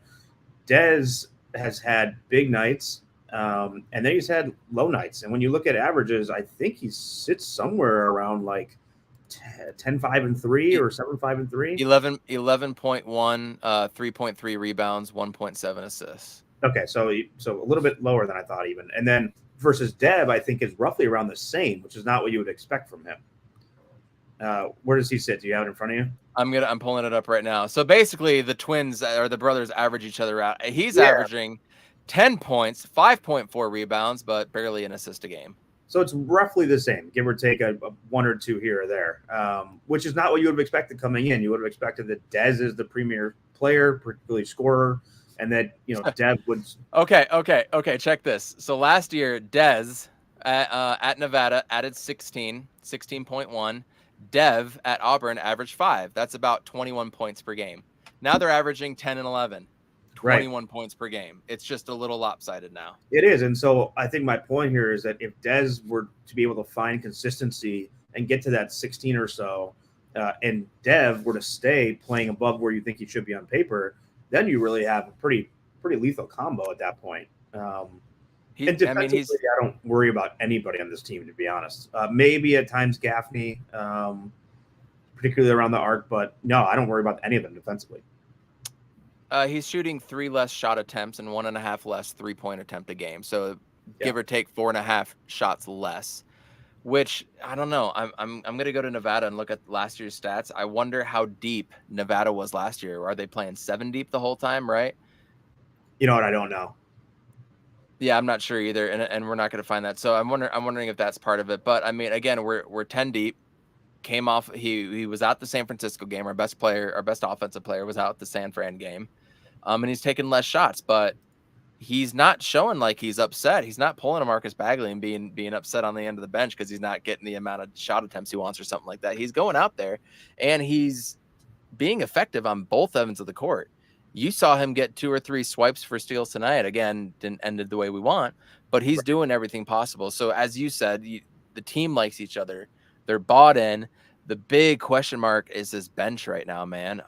Dez has had big nights, and then he's had low nights. And when you look at averages, I think he sits somewhere around like 10-5-3 or 7-5-3. 11.1, 3.3 rebounds, 1.7 assists. Okay, so a little bit lower than I thought even. And then versus Dev, I think is roughly around the same, which is not what you would expect from him. Where does he sit? Do you have it in front of you? I'm pulling it up right now. So basically, the twins or the brothers average each other out. He's averaging 10 points, 5.4 rebounds, but barely an assist a game. So it's roughly the same, give or take a 1 or 2 here or there, which is not what you would have expected coming in. You would have expected that Dez is the premier player, particularly scorer, and that Dev would. Okay. Check this. So last year, Dez at Nevada added 16.1. Dev at Auburn averaged 5. That's about 21 points per game. Now they're averaging 10 and 11. 21 points per game. It's just a little lopsided now. It is. And so I think my point here is that if Dez were to be able to find consistency and get to that 16 or so, and Dev were to stay playing above where you think he should be on paper, then you really have a pretty lethal combo at that point. And defensively, I don't worry about anybody on this team, to be honest. Maybe at times Gaffney, particularly around the arc, but no, I don't worry about any of them defensively. He's shooting 3 less shot attempts and 1.5 less 3-point attempt a game. So give or take 4.5 shots less, which I don't know. I'm going to go to Nevada and look at last year's stats. I wonder how deep Nevada was last year. Are they playing 7 deep the whole time? Right. You know what? I don't know. Yeah, I'm not sure either. And we're not going to find that. So I'm wondering if that's part of it, but I mean, again, we're 10 deep. Came off. He was out the San Francisco game. Our best offensive player was out the San Fran game. And he's taking less shots, but he's not showing like he's upset. He's not pulling a Marcus Bagley and being upset on the end of the bench because he's not getting the amount of shot attempts he wants or something like that. He's going out there and he's being effective on both ends of the court. You saw him get 2 or 3 swipes for steals tonight. Again, didn't end the way we want, but he's doing everything possible. So as you said, the team likes each other. They're bought in. The big question mark is his bench right now, man.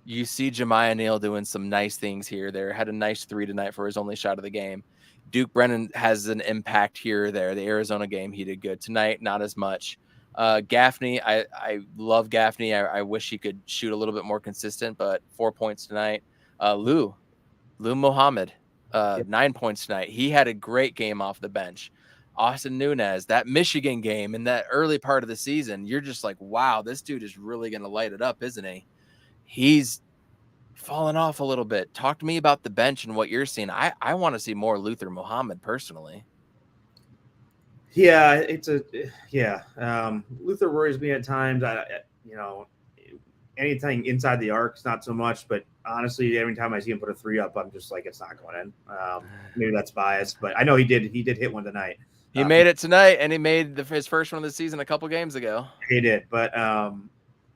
You see Jemiah Neal doing some nice things here. There had a nice 3 tonight for his only shot of the game. Duke Brennan has an impact here or there. The Arizona game, he did good. Tonight, not as much. Gaffney, I love Gaffney. I wish he could shoot a little bit more consistent, but 4 points tonight. Lou Mohammed, 9 points tonight. He had a great game off the bench. Austin Nunez, that Michigan game in that early part of the season, you're just like, wow, this dude is really going to light it up, isn't he? He's fallen off a little bit. Talk to me about the bench and what you're seeing. I want to see more Luther Muhammad personally. Yeah, Luther worries me at times. anything inside the arc, not so much. But honestly, every time I see him put a 3 up, I'm just like, it's not going in. Maybe that's biased, but I know he did hit one tonight. He made it tonight, and he made his first one of the season a couple games ago. He did, but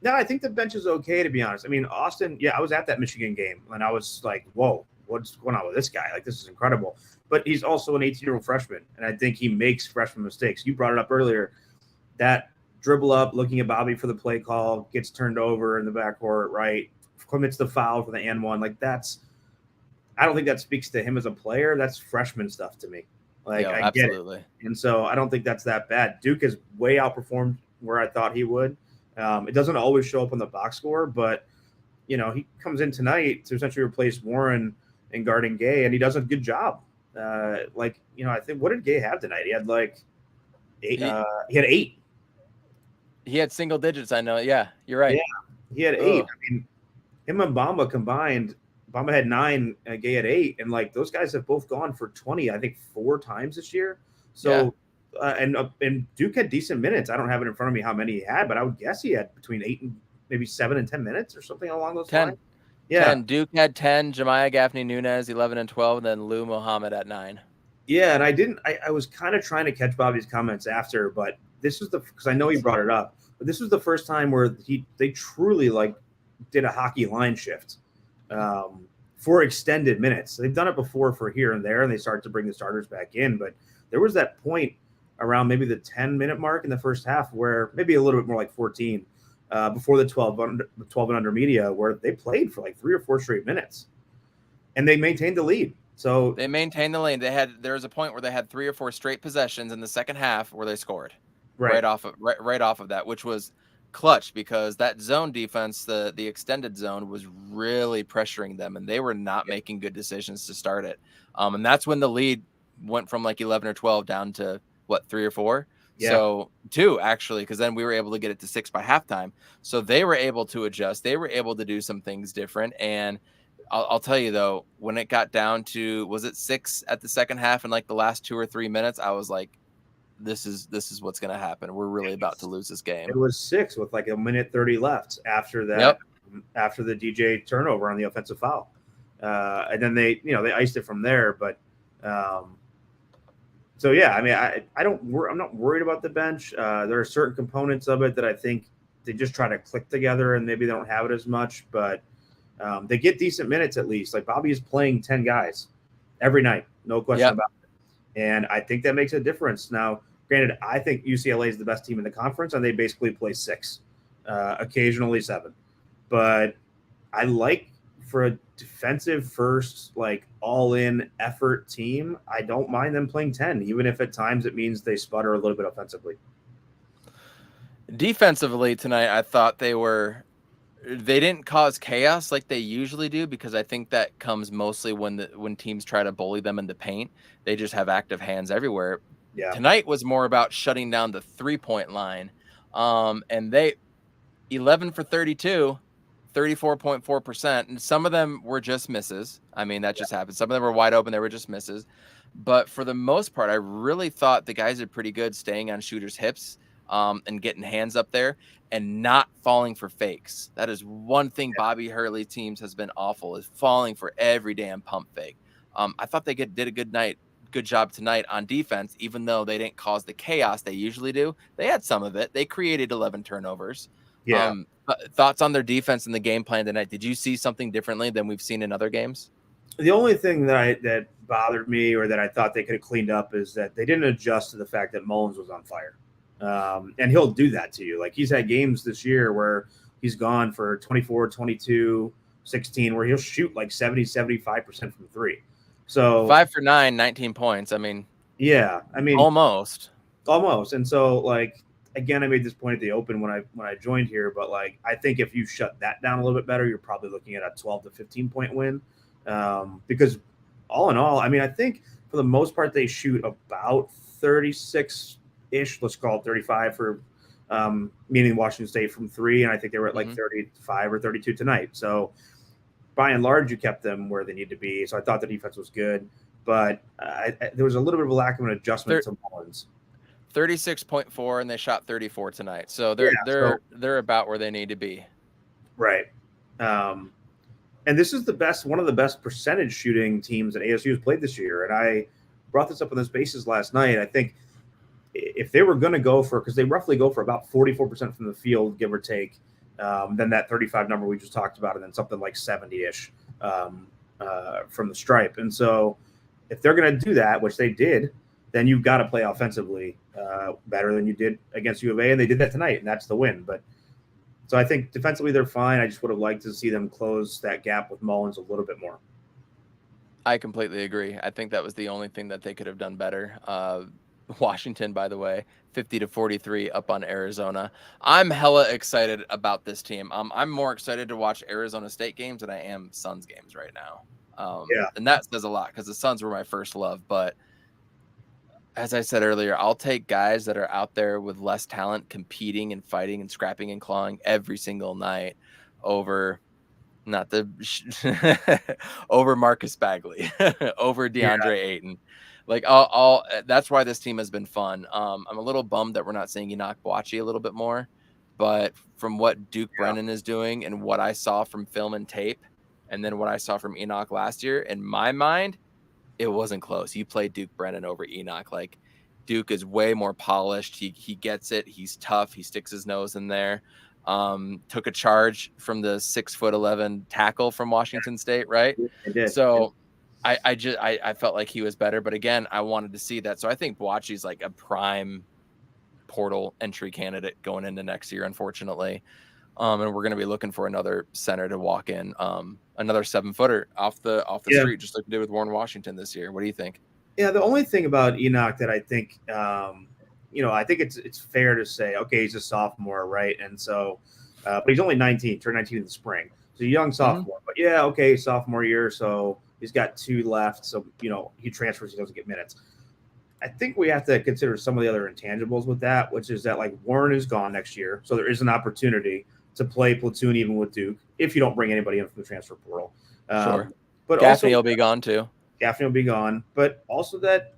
no, I think the bench is okay, to be honest. I mean, Austin, yeah, I was at that Michigan game, and I was like, whoa, what's going on with this guy? Like, this is incredible. But he's also an 18-year-old freshman, and I think he makes freshman mistakes. You brought it up earlier, that dribble up, looking at Bobby for the play call, gets turned over in the backcourt, right? Commits the foul for the and one. Like, I don't think that speaks to him as a player. That's freshman stuff to me. Like, I absolutely. get it. And so I don't think that's that bad. Duke has way outperformed where I thought he would. It doesn't always show up on the box score, but, you know, he comes in tonight to essentially replace Warren in guarding Gay, and he does a good job. Like, you know, I think, what did Gay have tonight? He had like 8. He had 8. He had single digits, I know. Yeah, you're right. Yeah, he had 8. I mean, him and Bamba combined, Bamba had 9, Gay had 8, and like those guys have both gone for 20, I think 4 times this year. So, and Duke had decent minutes. I don't have it in front of me how many he had, but I would guess he had between 8 and maybe 7 and 10 minutes or something along those 10. lines. Yeah, 10. Duke had 10. Jemiah Gaffney Nunez 11 and 12, and then Lou Muhammad at 9. Yeah, and I was kind of trying to catch Bobby's comments after, but this was because I know he brought it up, but this was the first time where they truly like did a hockey line shift for extended minutes. They've done it before for here and there, and they started to bring the starters back in, but there was that point around maybe the 10-minute mark in the first half where maybe a little bit more like 14 before the 12 and under media where they played for like 3 or 4 straight minutes, and they maintained the lead. So they maintained the lead. There was a point where they had 3 or 4 straight possessions in the second half where they scored right off of that, which was clutch because that zone defense, the extended zone, was really pressuring them, and they were not making good decisions to start it. And that's when the lead went from like 11 or 12 down to what, 3 or 4. Yeah. So 2 actually, because then we were able to get it to 6 by halftime. So they were able to adjust. They were able to do some things different. And I'll tell you though, when it got down to, was it 6 at the second half in like the last 2 or 3 minutes, I was like, this is what's going to happen. We're really about to lose this game. It was 6 with like a minute 30 left after that, after the DJ turnover on the offensive foul. And then they iced it from there. But so, yeah, I mean, I'm not worried about the bench. There are certain components of it that I think they just try to click together and maybe they don't have it as much, but they get decent minutes at least. Like Bobby is playing 10 guys every night. No question about it. And I think that makes a difference. Now, granted, I think UCLA is the best team in the conference, and they basically play 6, occasionally 7. But I like, for a defensive first, like all-in effort team, I don't mind them playing 10, even if at times it means they sputter a little bit offensively. Defensively tonight, I thought they didn't cause chaos like they usually do, because I think that comes mostly when teams try to bully them in the paint. They just have active hands everywhere. Yeah. Tonight was more about shutting down the 3-point line. And they 11 for 32, 34.4%. And some of them were just misses. I mean, that just happened. Some of them were wide open. They were just misses. But for the most part, I really thought the guys did pretty good staying on shooters' hips and getting hands up there and not falling for fakes. That is one thing Bobby Hurley teams has been awful, is falling for every damn pump fake. I thought they did a good job tonight on defense, even though they didn't cause the chaos they usually do. They had some of it. They created 11 turnovers. Yeah. Thoughts on their defense and the game plan tonight? Did you see something differently than we've seen in other games? The only thing that bothered me, or that I thought they could have cleaned up, is that they didn't adjust to the fact that Mullins was on fire. And he'll do that to you. Like, he's had games this year where he's gone for 24, 22, 16, where he'll shoot like 70, 75% from 3. So 5 for 9, 19 points. I mean, almost. And so, like, again, I made this point at the open when I joined here, but like, I think if you shut that down a little bit better, you're probably looking at a 12 to 15 point win. Because all in all, I mean, I think for the most part, they shoot about 36-ish, let's call it 35 for meaning Washington State from 3. And I think they were at like 35 or 32 tonight. So by and large, you kept them where they need to be. So I thought the defense was good, but there was a little bit of a lack of an adjustment to Mullins. 36.4, and they shot 34 tonight. So they're about where they need to be. Right. And this is one of the best percentage shooting teams that ASU has played this year. And I brought this up on the Spaces last night. I think if they were going to go for, because they roughly go for about 44% from the field, give or take, then that 35 number we just talked about, and then something like 70-ish from the stripe. And so if they're going to do that, which they did, then you've got to play offensively better than you did against U of A, and they did that tonight, and that's the win. But so I think defensively they're fine. I just would have liked to see them close that gap with Mullins a little bit more. I completely agree. I think that was the only thing that they could have done better. Washington, by the way, 50-43 up on Arizona. I'm hella excited about this team. I'm more excited to watch Arizona State games than I am Suns games right now. And that says a lot because the Suns were my first love. But as I said earlier, I'll take guys that are out there with less talent competing and fighting and scrapping and clawing every single night over over Marcus Bagley, over DeAndre Ayton. Like that's why this team has been fun. I'm a little bummed that we're not seeing Enoch Boakye a little bit more, but from what Duke Brennan is doing and what I saw from film and tape, and then what I saw from Enoch last year, in my mind, it wasn't close. You played Duke Brennan over Enoch. Like Duke is way more polished. He gets it. He's tough. He sticks his nose in there. Took a charge from the 6'11" tackle from Washington State, right? So I felt like he was better, but again, I wanted to see that. So I think Boakye's like a prime portal entry candidate going into next year, unfortunately. And we're going to be looking for another center to walk in, another 7-footer off the street, just like we did with Warren Washington this year. What do you think? Yeah, the only thing about Enoch that I think, I think it's fair to say, okay, he's a sophomore, right? And so, but he's only 19, turned 19 in the spring. So a young sophomore. But yeah, okay, sophomore year, so he's got 2 left. So, he transfers, he doesn't get minutes. I think we have to consider some of the other intangibles with that, which is that like Warren is gone next year. So there is an opportunity to play platoon even with Duke if you don't bring anybody in from the transfer portal. Sure. But Gaffney will be gone too. Gaffney will be gone. But also that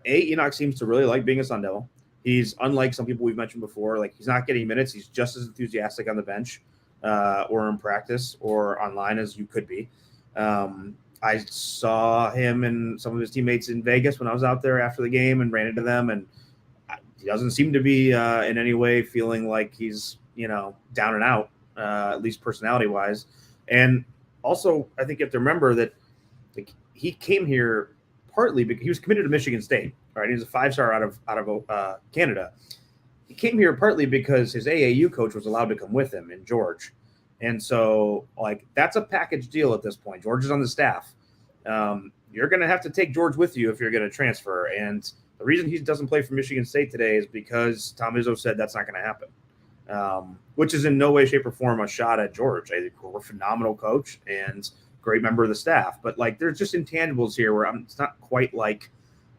Enoch seems to really like being a Sun Devil. He's unlike some people we've mentioned before. Like he's not getting minutes. He's just as enthusiastic on the bench or in practice or online as you could be. I saw him and some of his teammates in Vegas when I was out there after the game and ran into them. And he doesn't seem to be in any way feeling like he's, down and out, at least personality wise. And also, I think you have to remember that he came here partly because he was committed to Michigan State. Right, he was a 5-star out of Canada. He came here partly because his AAU coach was allowed to come with him in George, and so like that's a package deal at this point. George is on the staff. You're going to have to take George with you if you're going to transfer. And the reason he doesn't play for Michigan State today is because Tom Izzo said that's not going to happen, which is in no way, shape, or form a shot at George. I think we're a phenomenal coach and great member of the staff, but like there's just intangibles here where it's not quite like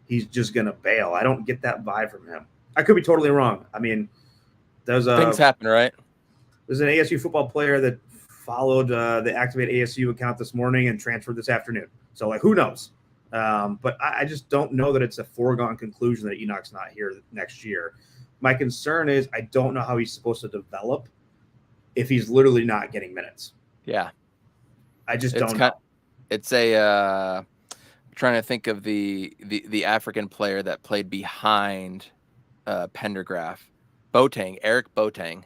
he's just going to bail. I don't get that vibe from him. I could be totally wrong. I mean, things happen, right? There's an ASU football player that followed the Activate ASU account this morning and transferred this afternoon. So, like, who knows? But I just don't know that it's a foregone conclusion that Enoch's not here next year. My concern is I don't know how he's supposed to develop if he's literally not getting minutes. Yeah. I just don't know. It's a trying to think of the African player that played behind Pendergraph, Eric Boateng.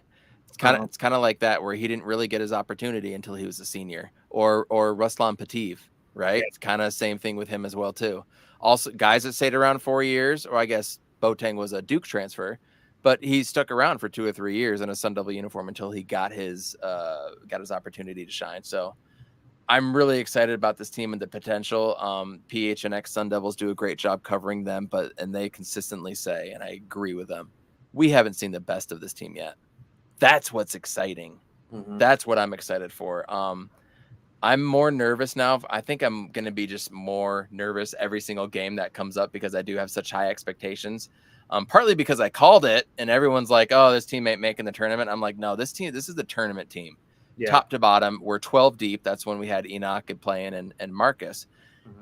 It's kind of like that where he didn't really get his opportunity until he was a senior, or Ruslan Pativ, right? It's kind of same thing with him as well too. Also, guys that stayed around 4 years, or I guess Boateng was a Duke transfer, but he stuck around for 2 or 3 years in a Sun Devil uniform until he got his opportunity to shine. So I'm really excited about this team and the potential. PHNX Sun Devils do a great job covering them, and they consistently say, and I agree with them, we haven't seen the best of this team yet. That's what's exciting. Mm-hmm. That's what I'm excited for. I'm more nervous now. I think I'm going to be just more nervous every single game that comes up because I do have such high expectations. Partly because I called it and everyone's like, oh, this team ain't making the tournament. I'm like, no, this is the tournament team. Yeah. Top to bottom, we're 12 deep. That's when we had Enoch playing and Marcus.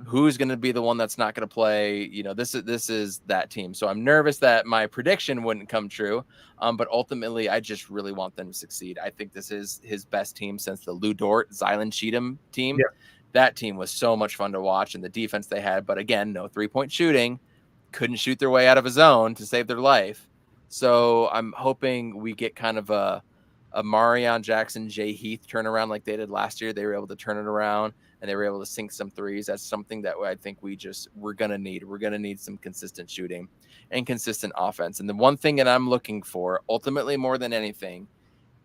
Who's going to be the one that's not going to play? This is that team. So I'm nervous that my prediction wouldn't come true. But ultimately, I just really want them to succeed. I think this is his best team since the Lou Dort, Zylan Cheatham team. Yeah. That team was so much fun to watch, and the defense they had. But again, no 3-point shooting. Couldn't shoot their way out of a zone to save their life. So I'm hoping we get kind of a Marion Jackson, Jay Heath turnaround like they did last year. They were able to turn it around and they were able to sink some threes. That's something that I think we're going to need. We're going to need some consistent shooting and consistent offense. And the one thing that I'm looking for ultimately more than anything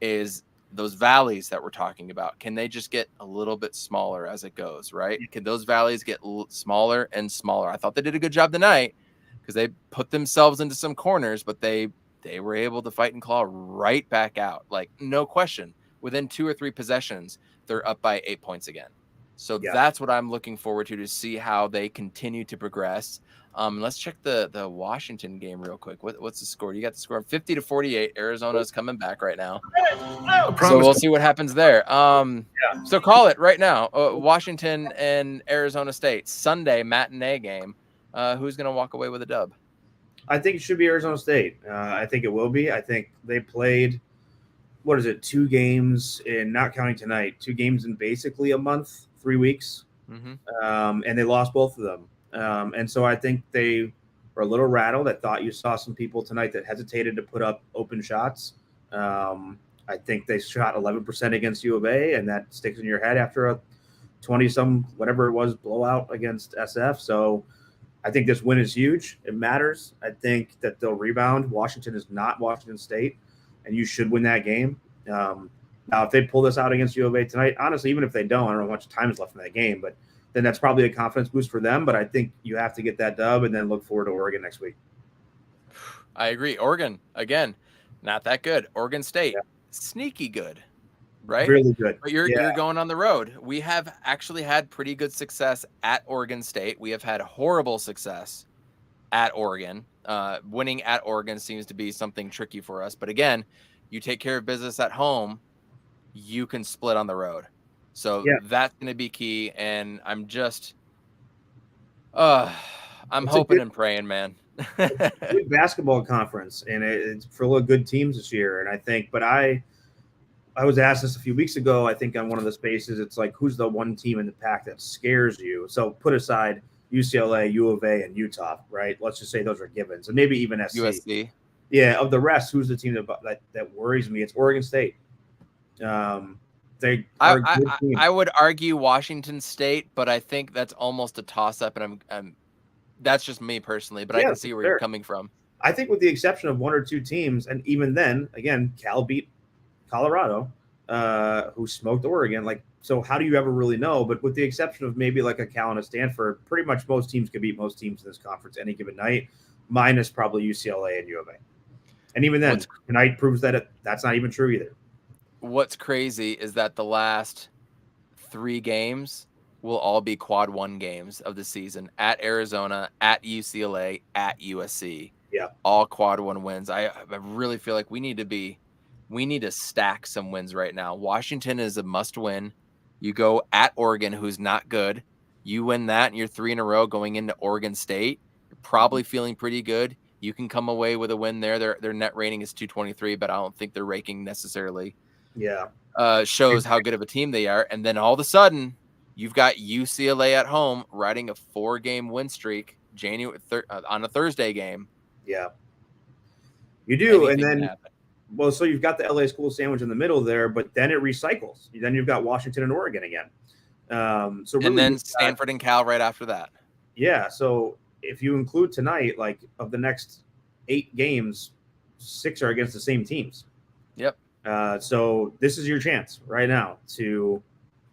is those valleys that we're talking about. Can they just get a little bit smaller as it goes, right? Can those valleys get smaller and smaller? I thought they did a good job tonight because they put themselves into some corners, but they were able to fight and claw right back out. Like, no question, within 2 or 3 possessions, they're up by 8 points again. So that's what I'm looking forward to see how they continue to progress. Let's check the Washington game real quick. What's the score? You got the score 50-48. Arizona is coming back right now. So we'll see what happens there. So call it right now. Washington and Arizona State, Sunday matinee game. Who's going to walk away with a dub? I think it should be Arizona State. I think it will be. I think they played, 2 games in, not counting tonight, 2 games in basically a month, 3 weeks. Mm-hmm. And they lost both of them. And so I think they were a little rattled. I thought you saw some people tonight that hesitated to put up open shots. I think they shot 11% against U of A, and that sticks in your head after a 20-some, whatever it was, blowout against SF. So I think this win is huge. It matters. I think that they'll rebound. Washington is not Washington State, and you should win that game. Now, if they pull this out against U of A tonight, honestly, even if they don't, I don't know how much time is left in that game, but then that's probably a confidence boost for them. But I think you have to get that dub and then look forward to Oregon next week. I agree. Oregon, again, not that good. Oregon State, sneaky good, right? Really good. But you're going on the road. We have actually had pretty good success at Oregon State. We have had horrible success at Oregon. Winning at Oregon seems to be something tricky for us. But again, you take care of business at home, you can split on the road. So that's going to be key. And I'm just, I'm hoping and praying, man. Good basketball conference, and it's for a lot of good teams this year. And I think, but I was asked this a few weeks ago, I think on one of the spaces, it's like, who's the one team in the pack that scares you? So put aside UCLA, U of A, and Utah, right? Let's just say those are givens, and maybe even SC. USC. Yeah, of the rest, who's the team that worries me? It's Oregon State. They are a good team. I would argue Washington State, but I think that's almost a toss-up, and I'm that's just me personally, but I can see where you're coming from. I think with the exception of 1 or 2 teams, and even then, again, Cal beat Colorado, who smoked Oregon. Like, so how do you ever really know? But with the exception of maybe like a Cal and a Stanford, pretty much most teams can beat most teams in this conference any given night, minus probably UCLA and U of A. And even then, tonight proves that that's not even true either. What's crazy is that the last 3 games will all be quad 1 games of the season at Arizona, at UCLA, at USC. Yeah. All quad 1 wins. I really feel like we need to stack some wins right now. Washington is a must win. You go at Oregon, who's not good. You win that and you're 3 in a row going into Oregon State. You're probably feeling pretty good. You can come away with a win there. Their net rating is 223, but I don't think their ranking necessarily shows how good of a team they are. And then all of a sudden, you've got UCLA at home riding a 4-game win streak on a Thursday game. Yeah, you do. Anything and then, well, so you've got the LA school sandwich in the middle there, but then it recycles. Then you've got Washington and Oregon again. So really, and then Stanford and Cal right after that. Yeah. So if you include tonight, like of the next 8 games, 6 are against the same teams. Yep. So this is your chance right now to,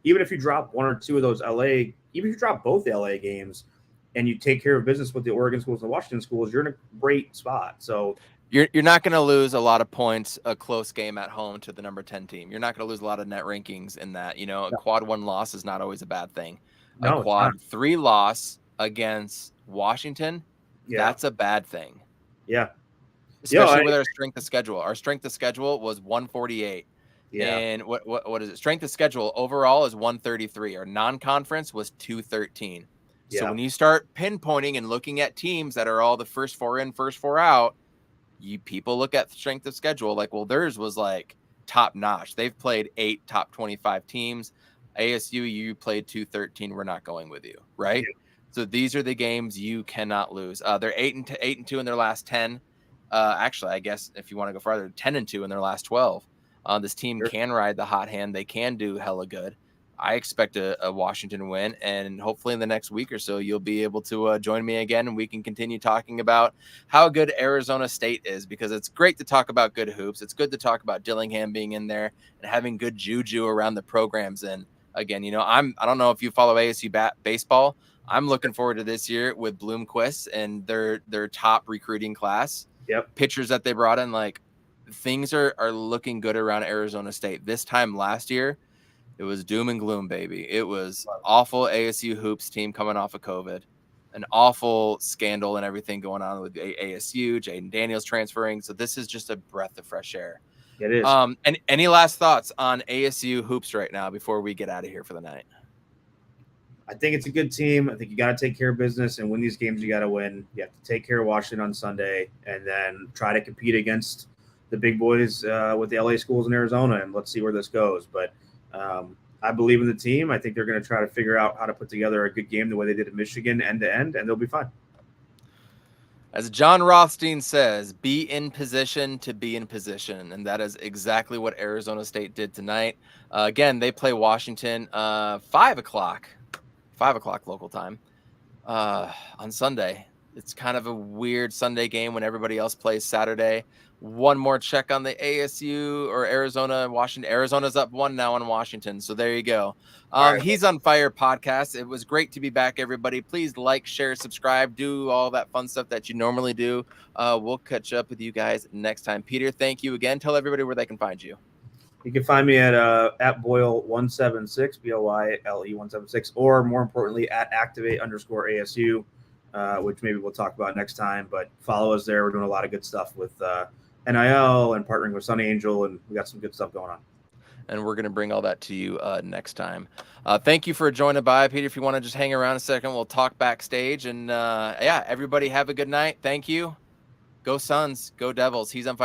even if you drop 1 or 2 of those even if you drop both the LA games and you take care of business with the Oregon schools and the Washington schools, you're in a great spot. So you're not going to lose a lot of points, a close game at home to the number 10 team. You're not going to lose a lot of net rankings in that. A quad 1 loss is not always a bad thing. A quad 3 loss against Washington, that's a bad thing. Yeah. Especially with our strength of schedule. Our strength of schedule was 148. Yeah. And what is it? Strength of schedule overall is 133. Our non-conference was 213. So when you start pinpointing and looking at teams that are all the first 4 in, first 4 out, people look at strength of schedule like, well, theirs was like top notch. They've played 8 top 25 teams. ASU, you played 213. We're not going with you, right? Yeah. So these are the games you cannot lose. They're 8-2 in their last 10. Actually, I guess if you want to go farther, 10-2 in their last 12. This team can ride the hot hand. They can do hella good. I expect a Washington win, and hopefully in the next week or so, you'll be able to join me again, and we can continue talking about how good Arizona State is, because it's great to talk about good hoops. It's good to talk about Dillingham being in there and having good juju around the programs. And again, I don't know if you follow ASU baseball. I'm looking forward to this year with Bloomquist and their top recruiting class. Yep. Pitchers that they brought in, like, things are looking good around Arizona State. This time last year, it was doom and gloom, baby. It was awful ASU Hoops team coming off of COVID, an awful scandal and everything going on with ASU, Jaden Daniels transferring. So this is just a breath of fresh air. It is. And any last thoughts on ASU Hoops right now before we get out of here for the night? I think it's a good team. I think you got to take care of business and win these games. You got to win. You have to take care of Washington on Sunday and then try to compete against the big boys with the LA schools in Arizona. And let's see where this goes. But I believe in the team. I think they're going to try to figure out how to put together a good game the way they did in Michigan end to end, and they'll be fine. As John Rothstein says, be in position to be in position. And that is exactly what Arizona State did tonight. Again, they play Washington 5 o'clock local time on Sunday. It's kind of a weird Sunday game when everybody else plays Saturday. One more check on the ASU or Arizona, Washington. Arizona's up 1 now on Washington. So there you go. He's on Fire podcast. It was great to be back, everybody. Please like, share, subscribe, do all that fun stuff that you normally do. We'll catch up with you guys next time. Peter, thank you again. Tell everybody where they can find you. You can find me at Boyle176, BOYLE176, or more importantly, at activate_ASU, which maybe we'll talk about next time. But follow us there. We're doing a lot of good stuff with NIL and partnering with Sunny Angel, and we got some good stuff going on. And we're going to bring all that to you next time. Thank you for joining by, Peter. If you want to just hang around a second, we'll talk backstage. And everybody have a good night. Thank you. Go Suns. Go Devils. He's on Fire.